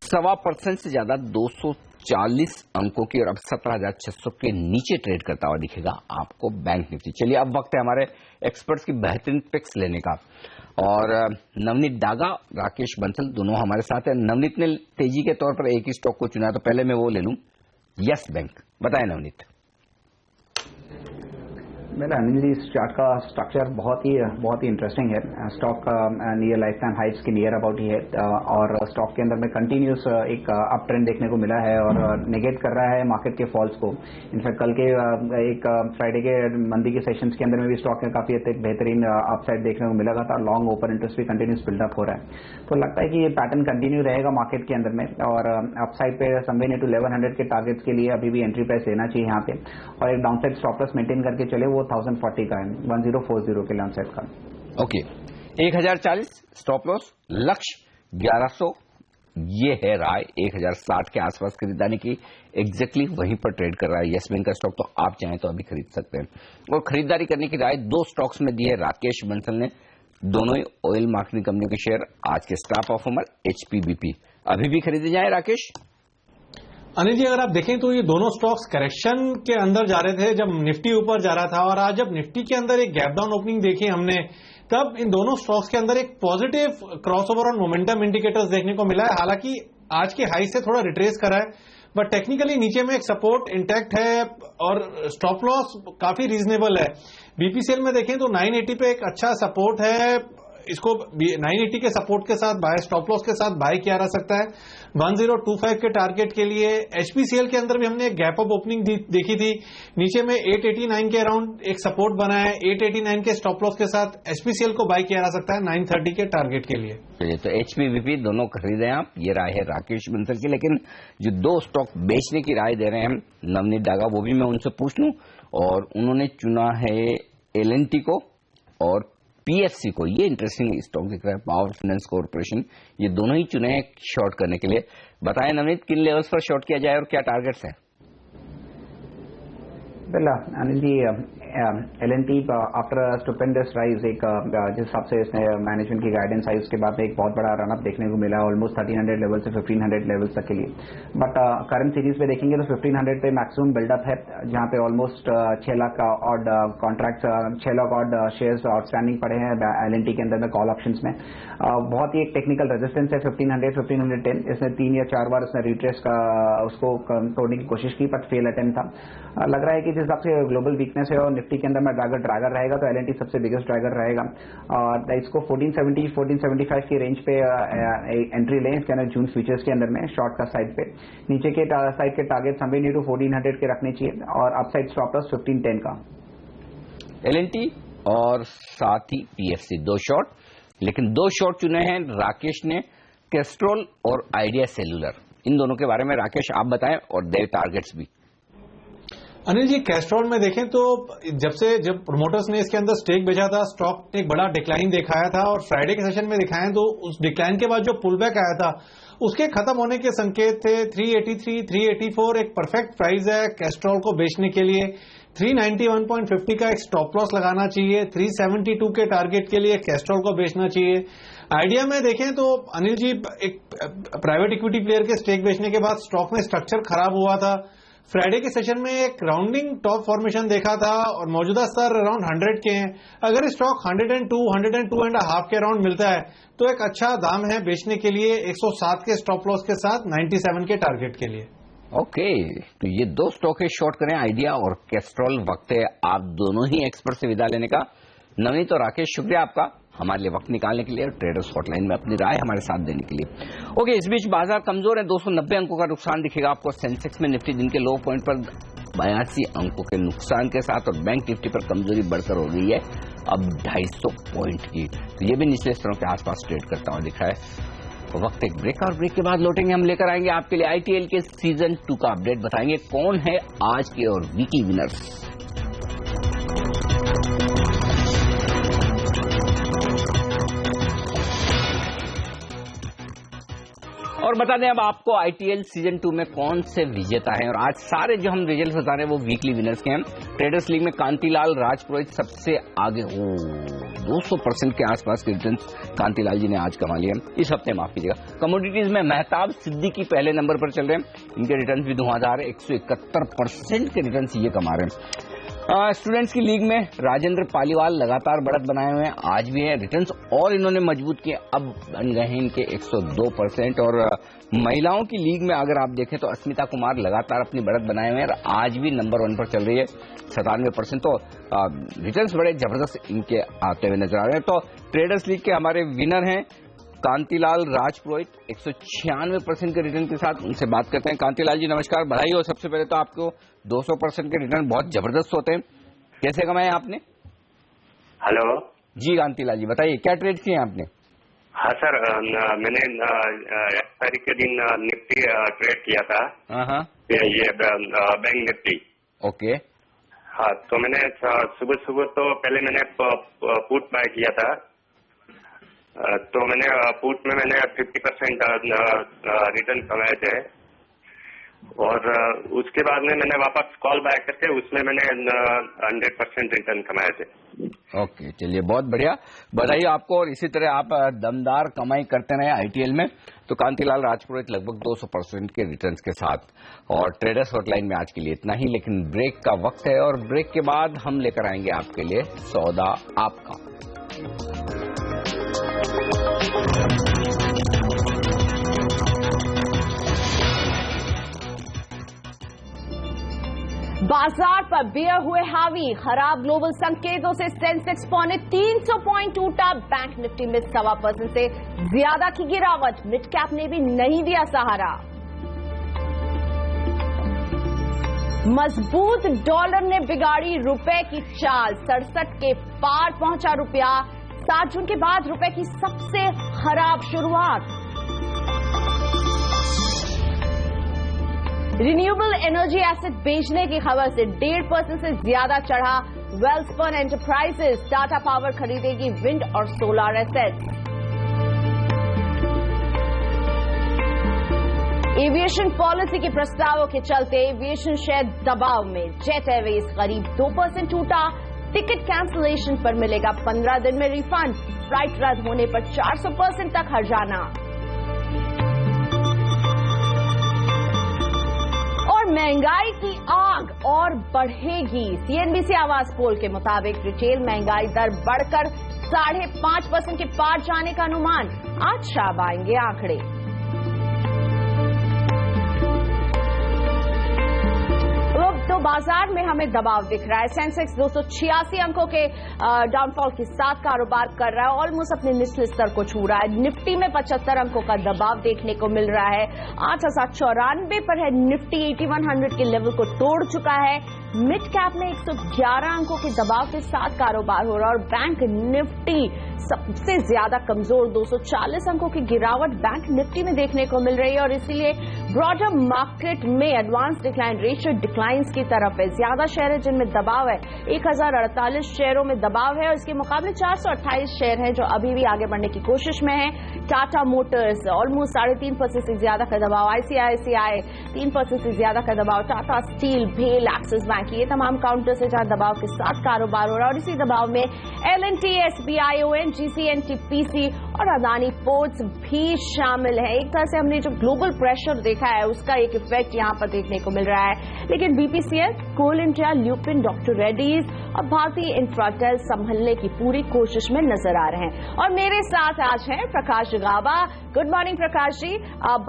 1.25% से ज्यादा 240 अंकों की, और अब 17,600 के नीचे ट्रेड करता हुआ दिखेगा आपको बैंक निफ्टी। चलिए अब वक्त है हमारे एक्सपर्ट्स की बेहतरीन पिक्स लेने का, और नवनीत डागा, राकेश बंसल दोनों हमारे साथ हैं। नवनीत ने तेजी के तौर पर एक ही स्टॉक को चुना, तो पहले मैं वो ले लूं, यस बैंक। बताएं नवनीत। मेरा अनिल जी, इस चार्ट का स्ट्रक्चर बहुत ही इंटरेस्टिंग है। स्टॉक का नियर लाइफ टाइम हाइट्स के नियर अबाउट ही है, और स्टॉक के अंदर में कंटिन्यूस एक अप ट्रेंड देखने को मिला है, और नेगेट कर रहा है मार्केट के फॉल्स को। इनफैक्ट कल के एक फ्राइडे के मंदी के सेशंस के अंदर में भी स्टॉक में काफी हद तक बेहतरीन अपसाइड देखने को मिला था। लॉन्ग ओपन इंटरेस्ट भी कंटिन्यूस बिल्डअप हो रहा है, तो लगता है कि ये पैटर्न कंटिन्यू रहेगा मार्केट के अंदर में, और अपसाइड पे समवे नीड टू 1100 के टारगेट्स के लिए अभी भी एंट्री प्राइस लेना चाहिए यहाँ पे, और एक डाउनसाइड स्टॉप लॉस मेंटेन करके चले, वो 1040 का है, 1040 के लॉन्ग साइड का। ओके, 1040 स्टॉप लॉस, लक्ष्य 1100, ये है राय 1060 के आसपास खरीदाने की, एग्जैक्टली वहीं पर ट्रेड कर रहा है यस बैंक का स्टॉक, तो आप चाहें तो अभी खरीद सकते हैं। और खरीदारी करने की राय 2 स्टॉक्स में दी है राकेश बंसल ने, दोनों ही ऑयल मार्केटिंग कंपनी के शेयर, आज के स्टार परफॉर्मर HPBP। अभी भी खरीदे जाए राकेश? अनिल जी, अगर आप देखें तो ये दोनों स्टॉक्स करेक्शन के अंदर जा रहे थे जब निफ्टी ऊपर जा रहा था, और आज जब निफ्टी के अंदर एक गैप डाउन ओपनिंग देखी हमने, तब इन दोनों स्टॉक्स के अंदर एक पॉजिटिव क्रॉसओवर और मोमेंटम इंडिकेटर्स देखने को मिला है। हालांकि आज के हाई से थोड़ा रिट्रेस करा है, बट टेक्निकली नीचे में एक सपोर्ट इंटैक्ट है और स्टॉप लॉस काफी रीजनेबल है। बीपीसीएल में देखें तो 980 पे एक अच्छा सपोर्ट है, इसको 980 के सपोर्ट के साथ बाय, स्टॉप लॉस के साथ बाय किया जा सकता है 1025 के टारगेट के लिए। एचपीसीएल के अंदर भी हमने एक गैप अप ओपनिंग देखी थी, नीचे में 889 के अराउंड एक सपोर्ट बना है, 889 के स्टॉप लॉस के साथ एचपीसीएल को बाय किया जा सकता है 930 के टारगेट के लिए। तो एचपीवीपी दोनों खरीदें आप, ये राय है राकेश बंसल की। लेकिन जो दो स्टॉक बेचने की राय दे रहे हैं नवनीत डागा, वो भी मैं उनसे पूछ लूं। और उन्होंने चुना है एलएनटी को और पीएफसी को, ये इंटरेस्टिंग स्टॉक दिख रहा है, पावर फाइनेंस कॉर्पोरेशन, ये दोनों ही चुने हैं शॉर्ट करने के लिए। बताएं नवनीत, किन लेवल्स पर शॉर्ट किया जाए और क्या टारगेट्स हैं? Anil ji, LNT after stupendous rise, एक जिस हिसाब से इसने मैनेजमेंट की गाइडेंस आई उसके बाद एक बहुत बड़ा रनअप देखने को मिला, ऑलमोस्ट 1300 लेवल से 1500 लेवल्स तक के लिए। बट करंट सीरीज में देखेंगे तो 1500 पे मैक्सिमम बिल्डअप है, जहां पे almost 6 lakh odd contract, 6 lakh odd shares outstanding पड़े हैं एलएनटी के अंदर में कॉल ऑप्शंस में। बहुत ही एक टेक्निकल रेजिस्टेंस है 1500 1510, इसने 3 या 4 बार इसने रिट्रेस का उसको तोड़ने की कोशिश की, बट फेल अटेम्प्ट था। लग रहा है कि जिस हिसाब से ग्लोबल वीकनेस है और निफ्टी के अंदर में ड्रैगर रहेगा, तो एलएनटी सबसे बिगेस्ट ड्रैगर रहेगा। और इसको 1470 1475 की रेंज पे एंट्री लें इसके अंदर जून फ्यूचर्स के अंदर में शॉर्ट का साइड पे। नीचे के साइड के टारगेट हमें नीड 1400 के रखने चाहिए और अपसाइड स्टॉप लॉस 1510 का। एलएनटी और साथ ही पीएफसी, दो शॉर्ट, लेकिन दो शॉर्ट चुने हैं राकेश ने, कैस्ट्रोल और आइडिया सेलुलर। इन दोनों के बारे में राकेश आप बताएं और दे टारगेट्स भी। अनिल जी, कैस्ट्रॉल में देखें तो जब प्रोमोटर्स ने इसके अंदर स्टेक बेचा था, स्टॉक ने एक बड़ा डिक्लाइन दिखाया था और फ्राइडे के सेशन में दिखाया तो उस डिक्लाइन के बाद जो पुल बैक आया था उसके खत्म होने के संकेत थे। 383 384 एक परफेक्ट प्राइस है कैस्ट्रॉल को बेचने के लिए। 391.50 का एक स्टॉप लॉस लगाना चाहिए, 372 के टारगेट के लिए कैस्ट्रॉल को बेचना चाहिए। आइडिया में देखें तो अनिल जी, एक प्राइवेट इक्विटी प्लेयर के स्टेक बेचने के बाद स्टॉक में स्ट्रक्चर खराब हुआ था। फ्राइडे के सेशन में एक राउंडिंग टॉप फॉर्मेशन देखा था और मौजूदा स्तर अराउंड 100 के हैं। अगर स्टॉक 102.5 के अराउंड मिलता है तो एक अच्छा दाम है बेचने के लिए 107 के स्टॉप लॉस के साथ 97 के टारगेट के लिए। ओके, तो ये दो स्टॉक है, शॉर्ट करें आइडिया और कैस्ट्रॉल। वक्त है आप दोनों ही एक्सपर्ट से विदा लेने का। नवनीत और राकेश, शुक्रिया आपका हमारे लिए वक्त निकालने के लिए और ट्रेडर्स हॉटलाइन में अपनी राय हमारे साथ देने के लिए। ओके, इस बीच बाजार कमजोर है, 290 अंकों का नुकसान दिखेगा आपको सेंसेक्स में। निफ्टी दिन के लो पॉइंट पर 82 अंकों के नुकसान के साथ और बैंक निफ्टी पर कमजोरी बढ़कर हो गई है अब 250 पॉइंट की, तो ये भी निचले स्तरों के आसपास ट्रेड करता हुआ दिखा है। तो वक्त एक ब्रेक, और ब्रेक के बाद लौटेंगे, हम लेकर आएंगे आपके लिए आईटीएल के सीजन 2 का अपडेट, बताएंगे कौन है आज के और वीकली विनर्स। और बता दें अब आपको आईटीएल सीजन 2 में कौन से विजेता हैं। और आज सारे जो हम रिजल्ट बता रहे हैं वो वीकली विनर्स के हैं। ट्रेडर्स लीग में कांतिलाल राजपुरोहित सबसे आगे, 200% के आसपास के रिटर्न कांतिलाल जी ने आज कमा लिए, इस हफ्ते माफ कीजिएगा। कमोडिटीज में मेहताब सिद्दीकी पहले नंबर पर चल रहे हैं, इनके रिटर्न भी धुआंधार है, 171% के रिटर्न ये कमा रहे हैं। स्टूडेंट्स की लीग में राजेंद्र पालीवाल लगातार बढ़त बनाए हुए हैं, आज भी है, रिटर्न्स और इन्होंने मजबूत किए, अब बन गए हैं इनके 102%। और महिलाओं की लीग में अगर आप देखें तो अस्मिता कुमार लगातार अपनी बढ़त बनाए हुए हैं और आज भी नंबर 1 पर चल रही है 97%। तो रिटर्न्स बड़े जबरदस्त इनके आते हुए नजर आ रहे हैं। तो ट्रेडर्स लीग के हमारे विनर हैं कांतिलाल राजपुरोहित 196% के रिटर्न के साथ, उनसे बात करते हैं। कांतिलाल जी नमस्कार, बधाई हो। सबसे पहले तो आपको 200% के रिटर्न बहुत जबरदस्त होते हैं, कैसे कमाए आपने? हेलो जी कांतिलाल जी बताइए, क्या ट्रेड किए आपने? हाँ सर, मैंने 1 तारीख के दिन निफ्टी ट्रेड किया था। ये बैंक निफ्टी। ओके। हाँ, तो मैंने सुबह तो पहले मैंने पुट बाय किया था, तो मैंने पुट में मैंने 50% रिटर्न कमाए थे और उसके बाद में मैंने वापस कॉल बैक करके उसमें मैंने 100% रिटर्न कमाए थे। ओके, चलिए बहुत बढ़िया, बधाई आपको। और इसी तरह आप दमदार कमाई करते रहे आईटीएल में। तो कांतिलाल राजपुरोहित लगभग 200% के रिटर्न्स के साथ। और ट्रेडर्स हॉटलाइन में आज के लिए इतना ही, लेकिन ब्रेक का वक्त है और ब्रेक के बाद हम लेकर आएंगे आपके लिए सौदा आपका। बाजार पर बेयर हुए हावी, खराब ग्लोबल संकेतों से सेंसेक्स 350 पॉइंट टूटा। बैंक निफ्टी में 1.25% से ज्यादा की गिरावट। मिड कैप ने भी नहीं दिया सहारा। मजबूत डॉलर ने बिगाड़ी रुपए की चाल, 67 के पार पहुंचा रुपया। 7 जून के बाद रुपए की सबसे खराब शुरुआत। रिन्यूएबल एनर्जी एसेट बेचने की खबर से 1.5% से ज्यादा चढ़ा वेल्सपन एंटरप्राइजेस। टाटा पावर खरीदेगी विंड और सोलर एसेट्स। एविएशन पॉलिसी के प्रस्तावों के चलते एविएशन शेयर दबाव में। जेट एयरवेज करीब 2% टूटा। टिकट कैंसिलेशन पर मिलेगा 15 दिन में रिफंड। फ्लाइट रद्द होने पर 400% तक हर्जाना। महंगाई की आग और बढ़ेगी। सीएनबीसी आवाज पोल के मुताबिक रिटेल महंगाई दर बढ़कर 5.5% के पार जाने का अनुमान। आज शाम आएंगे आंकड़े। तो बाजार में हमें दबाव दिख रहा है। सेंसेक्स 286 अंकों के डाउनफॉल के साथ कारोबार कर रहा है, ऑलमोस्ट अपने निचले स्तर को छू रहा है। निफ्टी में 75 अंकों का दबाव देखने को मिल रहा है। 8,094 पर है निफ्टी। 8100 के लेवल को तोड़ चुका है। मिड कैप में 111 अंकों के दबाव के साथ कारोबार हो रहा है और बैंक निफ्टी सबसे ज्यादा कमजोर 240 अंकों की गिरावट बैंक निफ्टी में देखने को मिल रही है और इसीलिए ब्रॉडर मार्केट में एडवांस डिक्लाइन रेशियो डिक्लाइंस की तरफ है। ज्यादा शेयर है जिनमें दबाव है। 1048 शेयरों में दबाव है और इसके मुकाबले 428 शेयर हैं जो अभी भी आगे बढ़ने की कोशिश में है। टाटा मोटर्स ऑलमोस्ट 3.5% से ज्यादा का दबाव। आईसीआईसीआई 3% से ज्यादा का दबाव। टाटा स्टील, भेल, एक्सिस बैंक, ये तमाम काउंटर से जहां दबाव के साथ कारोबार हो रहा है और इसी दबाव में एल&टी, एसबीआई, ओएनजीसी, एनटीपीसी और अदानी पोर्ट्स भी शामिल है। एक तरह से हमने जो ग्लोबल प्रेशर देखा है उसका एक इफेक्ट यहां पर देखने को मिल रहा है। लेकिन बीपीसीएल, कोल इंडिया, ल्यूपिन, डॉक्टर रेड्डीज और भारतीय इंफ्राटेल संभलने की पूरी कोशिश में नजर आ रहे हैं। और मेरे साथ आज हैं प्रकाश गाबा। Good morning Prakash ji.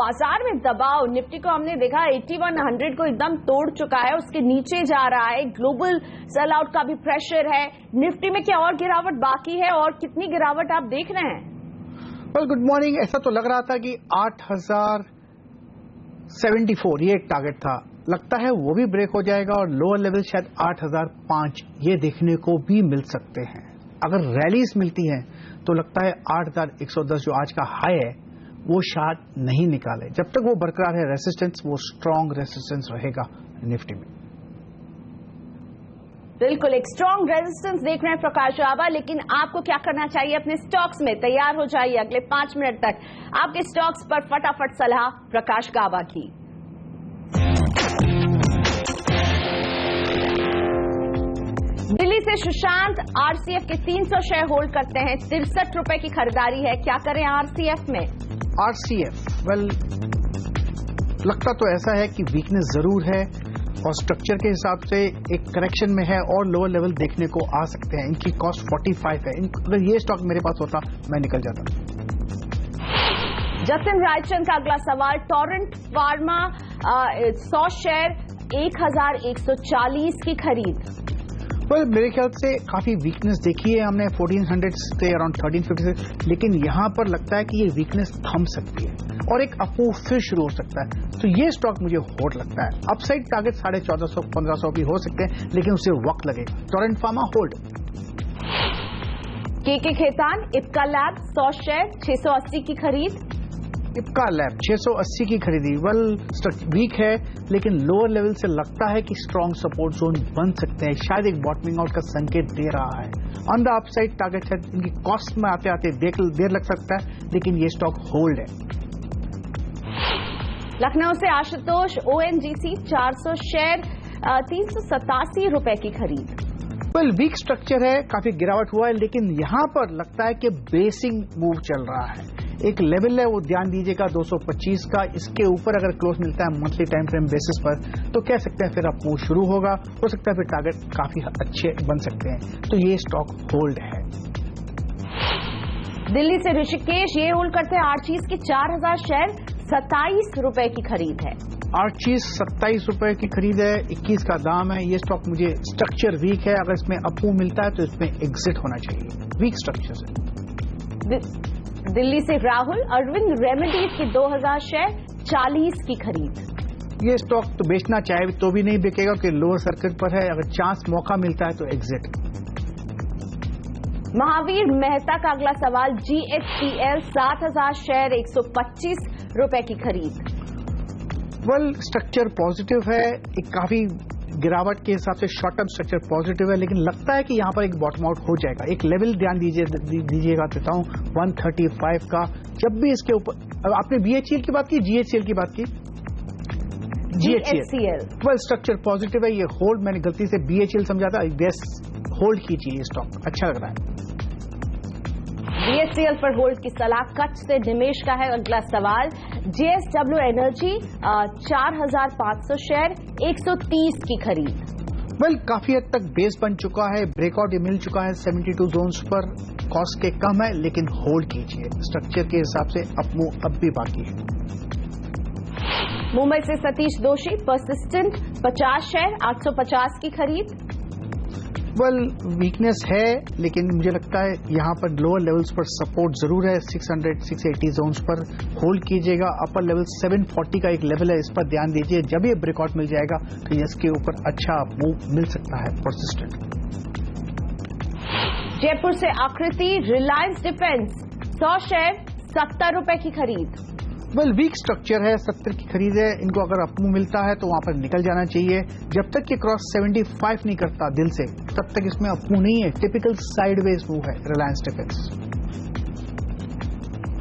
बाजार में दबाव, निफ्टी को हमने देखा 8100 को एकदम तोड़ चुका है, उसके नीचे जा रहा है। ग्लोबल सेल आउट का भी प्रेशर है। निफ्टी में क्या और गिरावट बाकी है और कितनी गिरावट आप देख रहे हैं? Well, good morning. ऐसा तो लग रहा था कि 8074 ये एक टारगेट था, लगता है वो भी ब्रेक हो जाएगा और लोअर लेवल शायद 8005 ये देखने को भी मिल सकते हैं। अगर रैलीज मिलती हैं तो लगता है 8110 जो आज का हाई है वो शायद नहीं निकाले। जब तक वो बरकरार है रेसिस्टेंस, वो स्ट्रांग रेसिस्टेंस रहेगा निफ्टी में। बिल्कुल एक स्ट्रांग रेजिस्टेंस देख रहे हैं प्रकाश गाबा। लेकिन आपको क्या करना चाहिए? अपने स्टॉक्स में तैयार हो जाइए। अगले 5 मिनट तक आपके स्टॉक्स पर फटाफट सलाह प्रकाश गाबा की। दिल्ली से सुशांत आरसीएफ के 300 शेयर होल्ड करते हैं। 63 रुपए की खरीदारी है, क्या करें आरसीएफ में? आरसीएफ वेल, लगता तो ऐसा है कि वीकनेस जरूर है और स्ट्रक्चर के हिसाब से एक करेक्शन में है और लोअर लेवल देखने को आ सकते हैं। इनकी कॉस्ट 45 है। अगर ये स्टॉक मेरे पास होता मैं निकल जाता। जतिन रायचंद का अगला सवाल, टोरेंट फार्मा 100 शेयर 1140 की खरीद। मेरे ख्याल से काफी वीकनेस देखी है हमने 1400 से अराउंड 1350 से, लेकिन यहां पर लगता है कि ये वीकनेस थम सकती है और एक अपमूव फिर शुरू हो सकता है। तो ये स्टॉक मुझे हॉट लगता है। अपसाइड टारगेट 1450-1500 भी हो सकते हैं, लेकिन उसे वक्त लगेगा। Torrent Pharma hold. KK Khetan Ipca lab 100 share 680 की खरीद। इप्का लैब 680 की खरीदी। वेल, स्टॉक वीक है लेकिन लोअर लेवल से लगता है कि स्ट्रांग सपोर्ट जोन बन सकते हैं। शायद एक बॉटमिंग आउट का संकेत दे रहा है। ऑन द अपसाइड टारगेट है, इनकी कॉस्ट में आते आते देर लग सकता है, लेकिन ये स्टॉक होल्ड है। लखनऊ से आशुतोष ओएनजीसी 400 शेयर 387 रुपए की खरीद। वेल, वीक स्ट्रक्चर है, काफी गिरावट हुआ है, लेकिन यहां पर लगता है कि बेसिंग मूव चल रहा है। एक लेवल है वो ध्यान दीजिएगा 225 का। इसके ऊपर अगर क्लोज मिलता है मंथली टाइम फ्रेम बेसिस पर तो कह सकते हैं फिर अब मूव शुरू होगा। हो सकता है फिर टारगेट काफी अच्छे बन सकते हैं। तो ये स्टॉक होल्ड है। दिल्ली से ऋषिकेश ये होल्ड करते हैं आर्चीज की 4000 शेयर 27 रुपए की खरीद है। आर्चीज 27 रुपए की खरीद है, 21 का दाम है। ये स्टॉक मुझे स्ट्रक्चर वीक है, अगर इसमें अप मूव मिलता है तो इसमें एग्जिट होना चाहिए, वीक स्ट्रक्चर से। दिल्ली से राहुल, अरविंद रेमेडीज के 2000 शेयर 40 की खरीद। ये स्टॉक तो बेचना चाहे तो भी नहीं बिकेगा कि लोअर सर्किट पर है, अगर चांस मौका मिलता है तो एग्जिट। महावीर मेहता का अगला सवाल, GHCL 7000 शेयर 125 रुपए की खरीद। वेल, स्ट्रक्चर पॉजिटिव है, एक काफी गिरावट के हिसाब से शॉर्ट टर्म स्ट्रक्चर पॉजिटिव है, लेकिन लगता है कि यहां पर एक बॉटम आउट हो जाएगा। एक लेवल ध्यान दीजिएगा देता हूं 135 का। जब भी इसके ऊपर, आपने BHCL की बात की, GHCL की बात की, GHCL वेल स्ट्रक्चर पॉजिटिव है, ये होल्ड, मैंने गलती से BHCL समझा था, बेस होल्ड कीजिए, ये स्टॉक अच्छा लग रहा है। BHCL पर होल्ड की सलाह। कच्छ से निमेश का है अगला सवाल, JSW एनर्जी 4500 शेयर 130 की खरीद। वेल, काफी हद तक बेस बन चुका है, ब्रेकआउट मिल चुका है 72 जोन्स पर, कॉस्ट के कम है, लेकिन होल्ड कीजिए, स्ट्रक्चर के हिसाब से अब भी बाकी है। मुंबई से सतीश दोषी, परसिस्टेंट 50 शेयर 850 की खरीद। वेल, वीकनेस है, लेकिन मुझे लगता है यहां पर लोअर लेवल्स पर सपोर्ट जरूर है, 600-680 जोन्स पर होल्ड कीजिएगा। अपर लेवल 740 का एक लेवल है, इस पर ध्यान दीजिए, जब ये ब्रेकआउट मिल जाएगा तो इसके ऊपर अच्छा मूव मिल सकता है परसिस्टेंट। जयपुर से आकृति, रिलायंस डिफेंस 100 शेयर 70 रुपए की खरीद। वेल, वीक स्ट्रक्चर है, 70 की खरीद है, इनको अगर अप मूव मिलता है तो वहां पर निकल जाना चाहिए। जब तक ये क्रॉस 75 नहीं करता दिल से, तब तक इसमें अप मूव नहीं है, टिपिकल साइडवेज मूव है रिलायंस डिफेंस।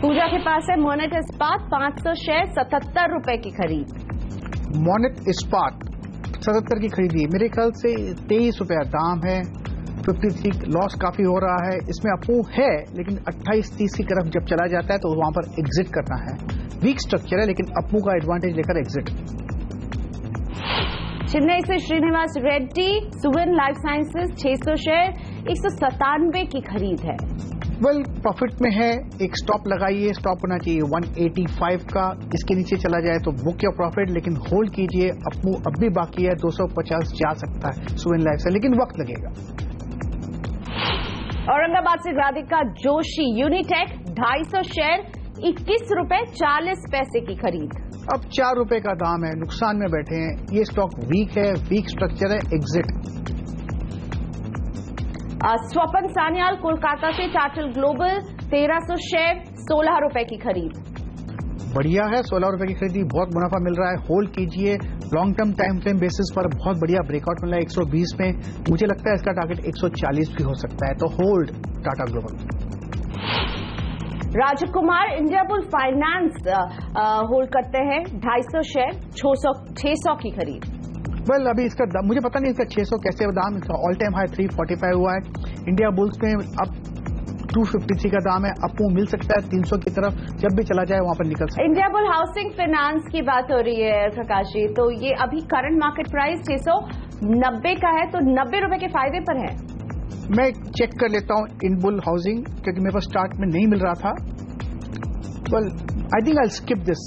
पूजा के पास है मोनेट इस्पात 500 शेयर 77 रुपए की खरीद। मोनेट इस्पात 77 की खरीदी, मेरे ख्याल से 23 रुपया दाम है, 53 लॉस काफी हो रहा है, इसमें अप मूव है, लेकिन 28-30 की तरफ जब चला जाता है तो वहां पर एग्जिट करना है। वीक स्ट्रक्चर है, लेकिन अप मूव का एडवांटेज लेकर एग्जिट। चेन्नई से Srinivas Reddy, Suven life sciences 600 share 197 की खरीद है। वेल, प्रॉफिट में है, एक स्टॉप लगाइए, स्टॉप होना चाहिए 185 का, इसके नीचे चला जाए तो बुक योर प्रॉफिट, लेकिन होल्ड कीजिए, अप मूव अब भी बाकी है, 250 जा सकता है सुवेन लाइफ से, लेकिन वक्त लगेगा। औरंगाबाद से राधिका जोशी, यूनिटेक 250 शेयर 21 रुपए 40 पैसे की खरीद। अब 4 रुपए का दाम है, नुकसान में बैठे हैं, ये स्टॉक वीक है, वीक स्ट्रक्चर है, एग्जिट। स्वपन सान्याल, कोलकाता से टाटल ग्लोबल 1300 शेयर 16 रुपए की खरीद। बढ़िया है, 16 रुपए की खरीदी, बहुत मुनाफा मिल रहा है, होल्ड कीजिए। Long term time frame basis पर बहुत बढ़िया ब्रेकआउट मिल रहा है 120 में, मुझे लगता है इसका टारगेट 140 भी हो सकता है, तो hold Tata global. Rajiv Kumar, Indiabulls finance hold करते हैं 250 शेयर 600 की खरीद। वेल, अभी इसका मुझे पता नहीं इसका 600 कैसे दाम, इसका ऑल टाइम हाई 345 हुआ है। इंडिया बुल्स में अब 253 का दाम है, अप मूव मिल सकता है 300 की तरफ, जब भी चला जाए वहां पर निकल सकता है। इंडिया बुल हाउसिंग फाइनेंस की बात हो रही है प्रकाश जी, तो ये अभी करंट मार्केट प्राइस 690 का है, तो 90 रुपए के फायदे पर है। मैं चेक कर लेता हूं इन बुल हाउसिंग, क्योंकि मेरे पास स्टार्ट में नहीं मिल रहा था। Well, I think I skip this,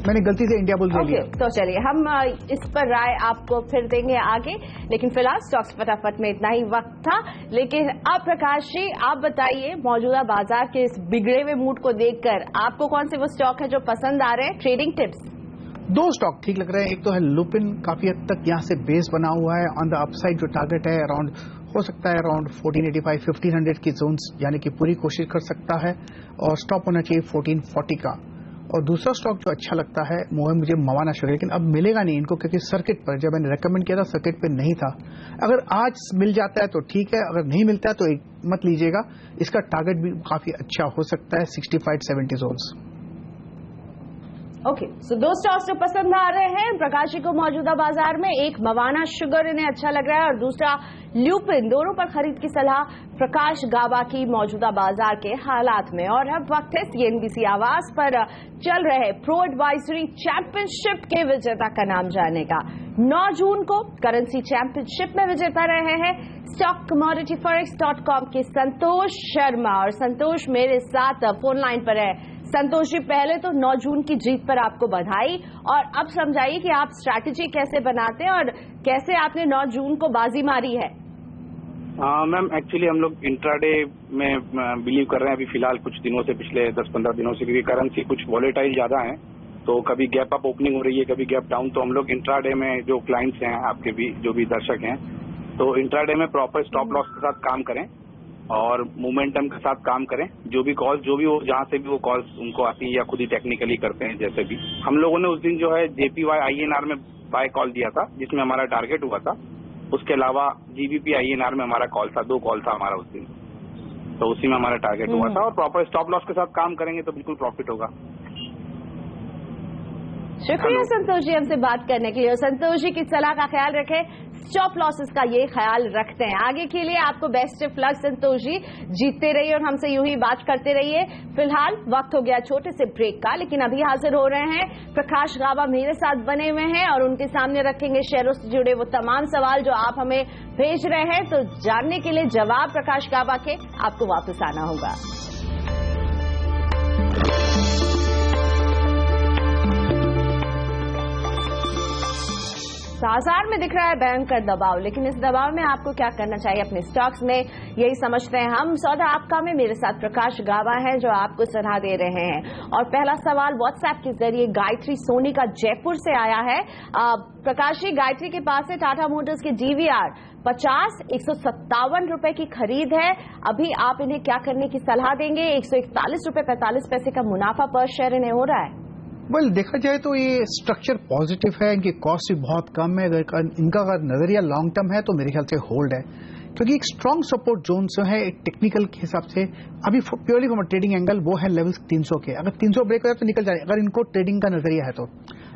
मैंने गलती से इंडिया बुल ले लिया। तो चलिए हम इस पर राय आपको फिर देंगे आगे, लेकिन फिलहाल स्टॉक्स फटाफट में इतना ही वक्त था। लेकिन अब प्रकाश जी आप बताइए, मौजूदा बाजार के इस बिगड़े हुए मूड को देखकर आपको कौन से वो स्टॉक है जो पसंद आ रहे हैं? Trading tips. 2 स्टॉक ठीक लग रहे हैं, एक तो है लुपिन, काफी हद तक यहाँ से बेस बना हुआ है, ऑन द अपसाइड जो टारगेट है अराउंड हो सकता है अराउंड 1485-1500 की जोन्स, यानी कि पूरी कोशिश कर सकता है, और स्टॉप होना चाहिए 1440 का। और दूसरा स्टॉक जो अच्छा लगता है वो है मुझे मवाना शुगर, लेकिन अब मिलेगा नहीं इनको, क्योंकि सर्किट पर जब मैंने रेकमेंड किया था सर्किट पे नहीं था। अगर आज मिल जाता है तो ठीक है, अगर नहीं मिलता है तो मत लीजिएगा, इसका टारगेट भी काफी अच्छा हो सकता है 65-70 जोन्स। ओके, सो 2 स्टॉक्स जो पसंद आ रहे हैं प्रकाश जी को मौजूदा बाजार में, एक मवाना शुगर इन्हें अच्छा लग रहा है और दूसरा ल्यूपिन, दोनों पर खरीद की सलाह प्रकाश गाबा की मौजूदा बाजार के हालात में। और अब वक्त है CNBC आवाज पर चल रहे प्रो एडवाइजरी चैंपियनशिप के विजेता का नाम जानने का। 9 जून को करेंसी चैंपियनशिप में विजेता रहे हैं स्टॉक कमोडिटी फॉरेक्स.com के संतोष शर्मा, और संतोष मेरे साथ फोन लाइन पर है। संतोष जी, पहले तो 9 जून की जीत पर आपको बधाई, और अब समझाइए कि आप स्ट्रैटेजी कैसे बनाते हैं और कैसे आपने 9 जून को बाजी मारी है। मैम, एक्चुअली हम लोग इंट्राडे में बिलीव कर रहे हैं अभी फिलहाल कुछ दिनों से, पिछले 10-15 दिनों से, क्योंकि करेंसी कुछ वॉलेटाइल ज्यादा है, तो कभी गैप अप ओपनिंग हो रही है, कभी गैप डाउन। तो हम लोग इंट्राडे में जो क्लाइंट्स हैं आपके भी, जो भी दर्शक हैं, तो इंट्राडे में प्रॉपर स्टॉप लॉस के साथ काम करें और मोमेंटम के साथ काम करें। जो भी कॉल्स, जो भी वो जहां से भी वो कॉल्स उनको आती है या खुद ही टेक्निकली करते हैं, जैसे भी हम लोगों ने उस दिन जो है JPY INR में बाय कॉल दिया था, जिसमें हमारा टारगेट हुआ था। उसके अलावा GBP INR में हमारा कॉल था, 2 कॉल था हमारा उस दिन, तो उसी में हमारा टारगेट हुआ था। और प्रॉपर स्टॉप लॉस के साथ काम करेंगे तो बिल्कुल प्रॉफिट होगा। शुक्रिया संतोष जी हमसे बात करने के लिए। और संतोष जी की सलाह का ख्याल रखें, स्टॉप लॉसेस का ये ख्याल रखते हैं। आगे के लिए आपको best of luck Santosh ji, जीतते रहिए और हमसे यूं ही बात करते रहिए। फिलहाल वक्त हो गया छोटे से ब्रेक का, लेकिन अभी हाजिर हो रहे हैं प्रकाश गाबा, मेरे साथ बने हुए हैं और उनके सामने रखेंगे शेयरों से जुड़े वो तमाम सवाल जो आप हमें भेज रहे हैं। तो जानने के लिए जवाब प्रकाश गाबा के आपको वापस आना होगा। बाजार में दिख रहा है भयंकर दबाव, लेकिन इस दबाव में आपको क्या करना चाहिए अपने स्टॉक्स में, यही समझते हैं हम। सौदा आपका में मेरे साथ प्रकाश गाबा है जो आपको सलाह दे रहे हैं। और पहला सवाल व्हाट्सएप के जरिए गायत्री सोनी का जयपुर से आया है। प्रकाश जी, गायत्री के पास है टाटा मोटर्स के DVR 50 157 रुपए की खरीद है। अभी आप इन्हें क्या करने की सलाह देंगे? 141 रुपए 45 पैसे का मुनाफा पर शेयर इन्हें हो रहा है। देखा जाए तो ये स्ट्रक्चर पॉजिटिव है, इनकी कॉस्ट भी बहुत कम है। इनका अगर नजरिया लॉन्ग टर्म है तो मेरे ख्याल से होल्ड है, क्योंकि एक स्ट्रांग सपोर्ट जोन जो है एक टेक्निकल के हिसाब से अभी प्योरली फ्रॉम ट्रेडिंग एंगल वो है लेवल्स 300 के। अगर 300 ब्रेक हो जाए तो निकल जाए, अगर इनको ट्रेडिंग का नजरिया है तो।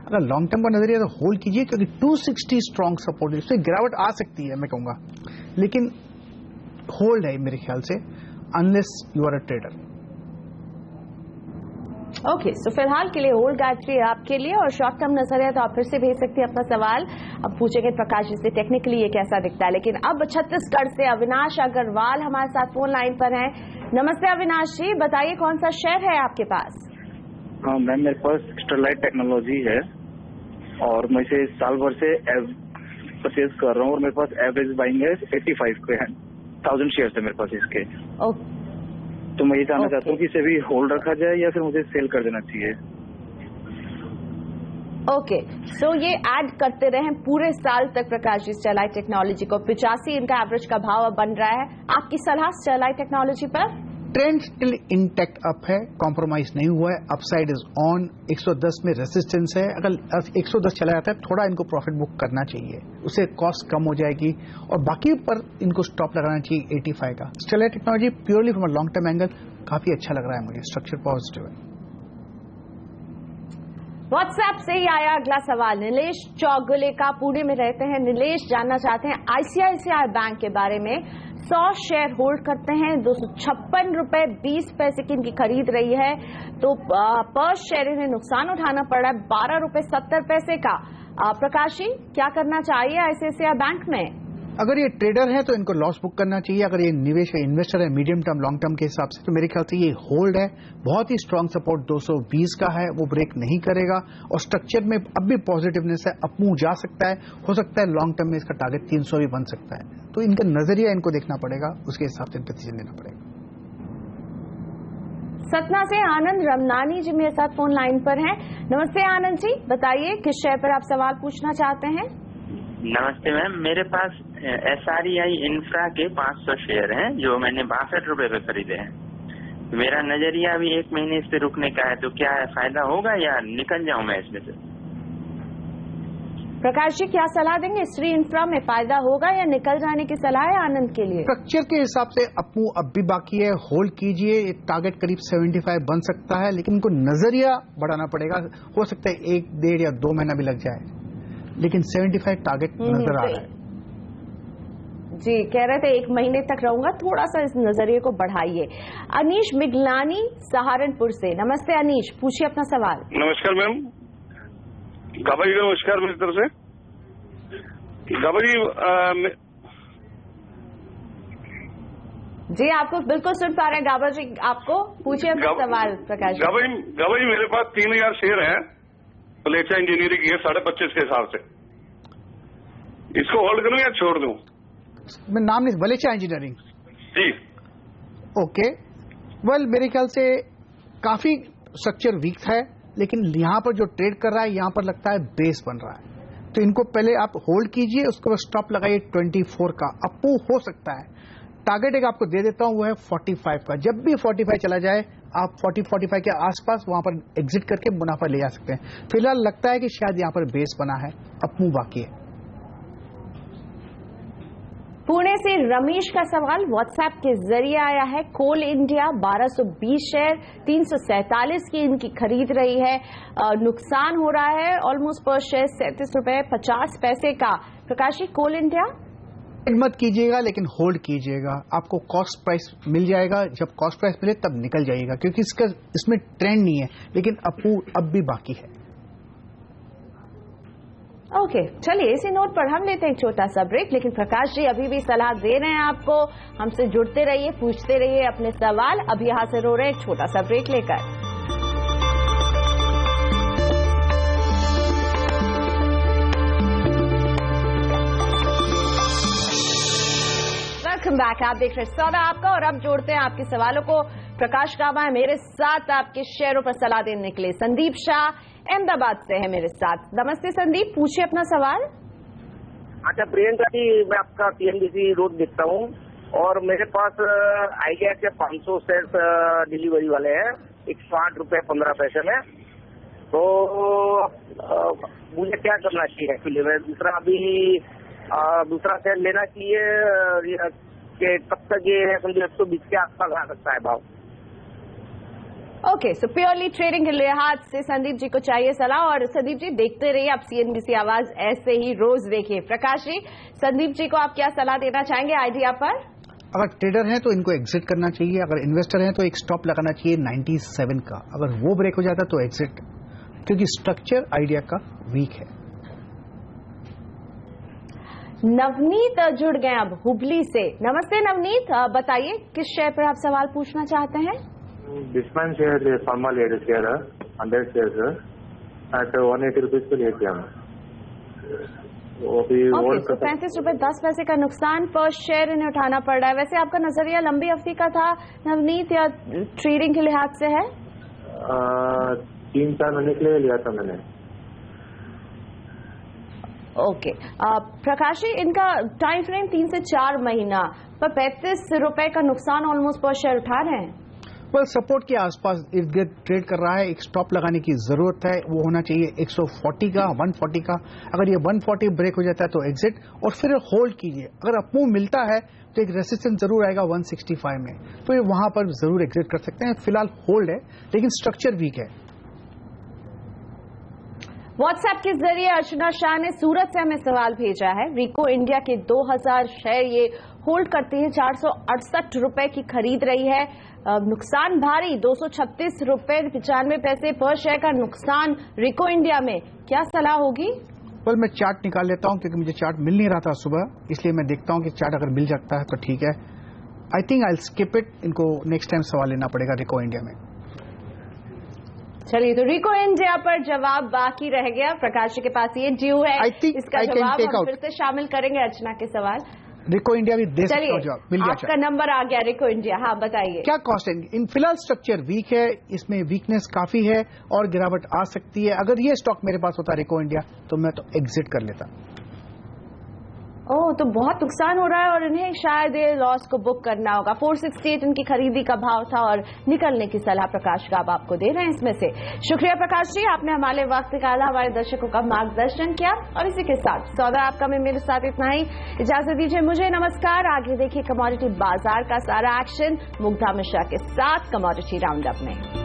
अगर लॉन्ग टर्म का नजरिया तो होल्ड कीजिए, क्योंकि 260 स्ट्रांग सपोर्ट, इससे गिरावट आ सकती है मैं कहूंगा, लेकिन होल्ड है मेरे ख्याल से, unless you are a trader. Okay, so फिलहाल के लिए होल्ड गायत्री आपके लिए, और शॉर्ट टर्म नजरिया तो आप फिर से भेज सकते हैं अपना सवाल। अब पूछेंगे प्रकाश जी से टेक्निकली ये कैसा दिखता है। लेकिन अब छत्तीसगढ़ से अविनाश अग्रवाल हमारे साथ फोन लाइन पर हैं। नमस्ते अविनाश जी, बताइए कौन सा शेयर है आपके पास? हाँ मैम, मेरे पास स्टरलाइट टेक्नोलॉजी है और मैं इसे साल भर से परचेज कर रहा हूँ और मेरे पास एवरेज बाइंग है 85 के हैं, 1000 शेयर है मेरे पास इसके। तो मैं ये जानना चाहता हूँ कि इसे भी होल्ड रखा जाए या फिर मुझे सेल कर देना चाहिए। ओके, सो ये ऐड करते रहे पूरे साल तक प्रकाश जी स्टरलाइट टेक्नोलॉजी को। 85 इनका एवरेज का भाव अब बन रहा है। आपकी सलाह स्टरलाइट टेक्नोलॉजी पर? ट्रेंड स्टिल इंटैक्ट अप है, कॉम्प्रोमाइज नहीं हुआ है, अपसाइड इज ऑन। 110 में रेसिस्टेंस है, अगर 110 चला जाता है थोड़ा इनको प्रॉफिट बुक करना चाहिए, उससे कॉस्ट कम हो जाएगी और बाकी पर इनको स्टॉप लगाना चाहिए 85 का। Sterlite technology purely from long term angle काफी अच्छा लग रहा है मुझे, स्ट्रक्चर पॉजिटिव है। व्हाट्सएप से ही आया अगला सवाल नीलेश चौगुले का, पुणे में रहते हैं। नीलेश जानना चाहते हैं ICICI बैंक के बारे में। 100 शेयर होल्ड करते हैं, 256 रुपए 20 पैसे की इनकी खरीद रही है, तो पर शेयर इन्हें नुकसान उठाना पड़ रहा है 12 रुपए 70 पैसे का। प्रकाश जी, क्या करना चाहिए ICICI बैंक में? अगर ये ट्रेडर है तो इनको लॉस बुक करना चाहिए, अगर ये निवेश है, इन्वेस्टर है मीडियम टर्म लॉन्ग टर्म के हिसाब से, तो मेरे ख्याल से ये होल्ड है। बहुत ही स्ट्रांग सपोर्ट 220 का है, वो ब्रेक नहीं करेगा और स्ट्रक्चर में अब भी पॉजिटिवनेस है, अप मूव जा सकता है, हो सकता है लॉन्ग टर्म में इसका टारगेट 300 भी बन सकता है। तो इनका नजरिया इनको देखना पड़ेगा, उसके हिसाब से डिसीजन लेना पड़ेगा। सतना से आनंद रमनानी जी मेरे साथ फोन लाइन पर हैं। नमस्ते आनंद जी, बताइए किस शेयर पर आप सवाल पूछना चाहते हैं? नमस्ते मैम, मेरे पास SREI इंफ्रा के 500 शेयर हैं जो मैंने 62 रुपए पे खरीदे हैं। मेरा नजरिया अभी 1 महीने इस पे रुकने का है, तो क्या फायदा होगा या निकल जाऊं मैं इसमें से? प्रकाश जी, क्या सलाह देंगे? श्री इंफ्रा में फायदा होगा या निकल जाने की सलाह है आनंद के लिए? स्ट्रक्चर के हिसाब से अपू अब भी बाकी है, होल्ड कीजिए। एक टारगेट करीब 75 बन सकता है, लेकिन इनको नजरिया बढ़ाना पड़ेगा। हो सकता है 1, 1.5 या 2 महीना भी लग जाए, लेकिन 75 टारगेट नजर आ रहा है। जी, कह रहे थे 1 महीने तक रहूंगा, थोड़ा सा इस नजरिए को बढ़ाइए। अनीश मिगलानी सहारनपुर से। नमस्ते अनीश, पूछिए अपना सवाल। नमस्कार मैम, गाबा जी नमस्कार मेरी तरफ से। गाबा जी जी आपको बिल्कुल सुन पा रहे हैं गाबा जी, आपको पूछिए अपना सवाल प्रकाश। गाबा जी मेरे पास 3000 शेयर है बलेचा इंजीनियरिंग के 25.5 के हिसाब से, इसको होल्ड करूं या छोड़ दूं? मैं नाम नहीं, बलेचा इंजीनियरिंग जी। ओके, वेल मेरे ख्याल से काफी स्ट्रक्चर वीक है, लेकिन यहाँ पर जो ट्रेड कर रहा है यहाँ पर लगता है बेस बन रहा है, तो इनको पहले आप होल्ड कीजिए, उसके बाद स्टॉप लगाइए 24 का। अप हो सकता है, टारगेट एक आपको दे देता हूं, वो है 45 का। जब भी 45 चला जाए आप 40-45 के आसपास वहां पर एग्जिट करके मुनाफा ले जा सकते हैं। फिलहाल लगता है कि शायद यहां पर बेस बना है, अप मूव बाकी है। पुणे से रमेश का सवाल व्हाट्सएप के जरिए आया है। कोल इंडिया 1220 शेयर 347 की इनकी खरीद रही है, नुकसान हो रहा है ऑलमोस्ट पर शेयर 37 रुपए 50 पैसे का। प्रकाश जी, कोल इंडिया मत कीजिएगा, लेकिन होल्ड कीजिएगा, आपको कॉस्ट प्राइस मिल जाएगा। जब कॉस्ट प्राइस मिले तब निकल जाइएगा, क्योंकि इसमें ट्रेंड नहीं है, लेकिन अब भी बाकी है। ओके, चलिए इसी नोट पर हम लेते हैं एक छोटा सा ब्रेक, लेकिन प्रकाश जी अभी भी सलाह दे रहे हैं आपको, हमसे जुड़ते रहिए, पूछते रहिए अपने सवाल। अभी यहां से रो रहे हैं एक छोटा सा ब्रेक लेकर। वेलकम बैक, आप देख रहे हैं सौदा आपका, और अब जोड़ते हैं आपके सवालों को। प्रकाश काबा है मेरे साथ आपके शेयरों पर सलाह देने के लिए। संदीप शाह अहमदाबाद से है मेरे साथ। नमस्ते संदीप, पूछिए अपना सवाल। अच्छा प्रियंका जी, मैं आपका CNBC रोज देखता हूँ और मेरे पास आइडिया के 500 शेयर डिलीवरी वाले हैं 108 रुपए 15 पैसे में, तो मुझे क्या करना चाहिए एक्चुअली? मैं दूसरा शेयर लेना चाहिए कि कब तक ये समझो 120 के आसपास आ सकता है भाव? ओके, सो प्योरली ट्रेडिंग के लिहाज से संदीप जी को चाहिए सलाह। और संदीप जी देखते रहिए आप CNBC आवाज, ऐसे ही रोज देखिए। प्रकाश जी, संदीप जी को आप क्या सलाह देना चाहेंगे आइडिया पर? अगर ट्रेडर हैं तो इनको एग्जिट करना चाहिए, अगर इन्वेस्टर हैं तो एक स्टॉप लगाना चाहिए 97 का। अगर वो ब्रेक हो जाता तो एग्जिट, क्योंकि स्ट्रक्चर आइडिया का वीक है। नवनीत जुड़ गए अब हुबली से। नमस्ते नवनीत, बताइए किस शेयर पर आप सवाल पूछना चाहते हैं? Disman shares is Pharma Ladies share 100 shares at 180 rupees पे लिया था। वो भी होल्ड कर 35 रुपए 10 पैसे का नुकसान पर शेयर इन्हें उठाना पड़ रहा है। वैसे आपका नजरिया लंबी अवधि का था नवनीत या ट्रेडिंग के लिहाज से है? 3-4 महीने के लिए लिया था मैंने। ओके, प्रकाश जी इनका टाइम फ्रेम 3 से 4 महीना पर 35 रुपए का नुकसान ऑलमोस्ट पर शेयर उठा रहे हैं। सपोर्ट के आसपास इर्द गिर्द ट्रेड कर रहा है, एक स्टॉप लगाने की जरूरत है। वो होना चाहिए 140 का, 140 का। अगर ये 140 ब्रेक हो जाता है तो एग्जिट, और फिर होल्ड कीजिए। अगर अपमूव मिलता है तो एक रेसिस्टेंस जरूर आएगा 165 में, तो ये वहां पर जरूर एग्जिट कर सकते हैं। फिलहाल होल्ड है, लेकिन स्ट्रक्चर वीक है। व्हाट्सएप के जरिए अर्चना शाह ने सूरत से हमें सवाल भेजा है। रिको इंडिया के 2000 शेयर ये होल्ड करती है, 468 रुपए की खरीद रही है। नुकसान भारी 236 रुपए 95 पैसे पर शेयर का नुकसान रिको इंडिया में। क्या सलाह होगी? मैं चार्ट निकाल लेता हूं, क्योंकि मुझे चार्ट मिल नहीं रहा था सुबह, इसलिए मैं देखता हूं कि चार्ट अगर मिल जाता है तो ठीक है। I think I skip it, इनको नेक्स्ट टाइम सवाल लेना पड़ेगा रिको इंडिया में। चलिए, तो रिको इंडिया पर जवाब बाकी रह गया। प्रकाश के पास ये ड्यू है, इसका जवाब हम फिर से शामिल करेंगे अर्चना के सवाल। रिको इंडिया भी दे सकता हूं जवाब, मिल गया। आपका नंबर आ गया रिको इंडिया, हाँ बताइए क्या कॉस्ट है इन? फिलहाल स्ट्रक्चर वीक है, इसमें वीकनेस काफी है और गिरावट आ सकती है। अगर ये स्टॉक मेरे पास होता रिको इंडिया तो मैं तो एग्जिट कर लेता। तो बहुत नुकसान हो रहा है और इन्हें शायद ये लॉस को बुक करना होगा। 468 इनकी खरीदी का भाव था और निकलने की सलाह प्रकाश का अब आपको दे रहे हैं इसमें से। शुक्रिया प्रकाश जी, आपने हमारे वक्त निकाला, हमारे दर्शकों का मार्गदर्शन किया। और इसी के साथ सौदा आपका में मेरे साथ इतना ही। इजाजत दीजिए मुझे, नमस्कार। आगे देखिए कमोडिटी बाजार का सारा एक्शन मुग्धा मिश्रा के साथ कमोडिटी राउंड अप में।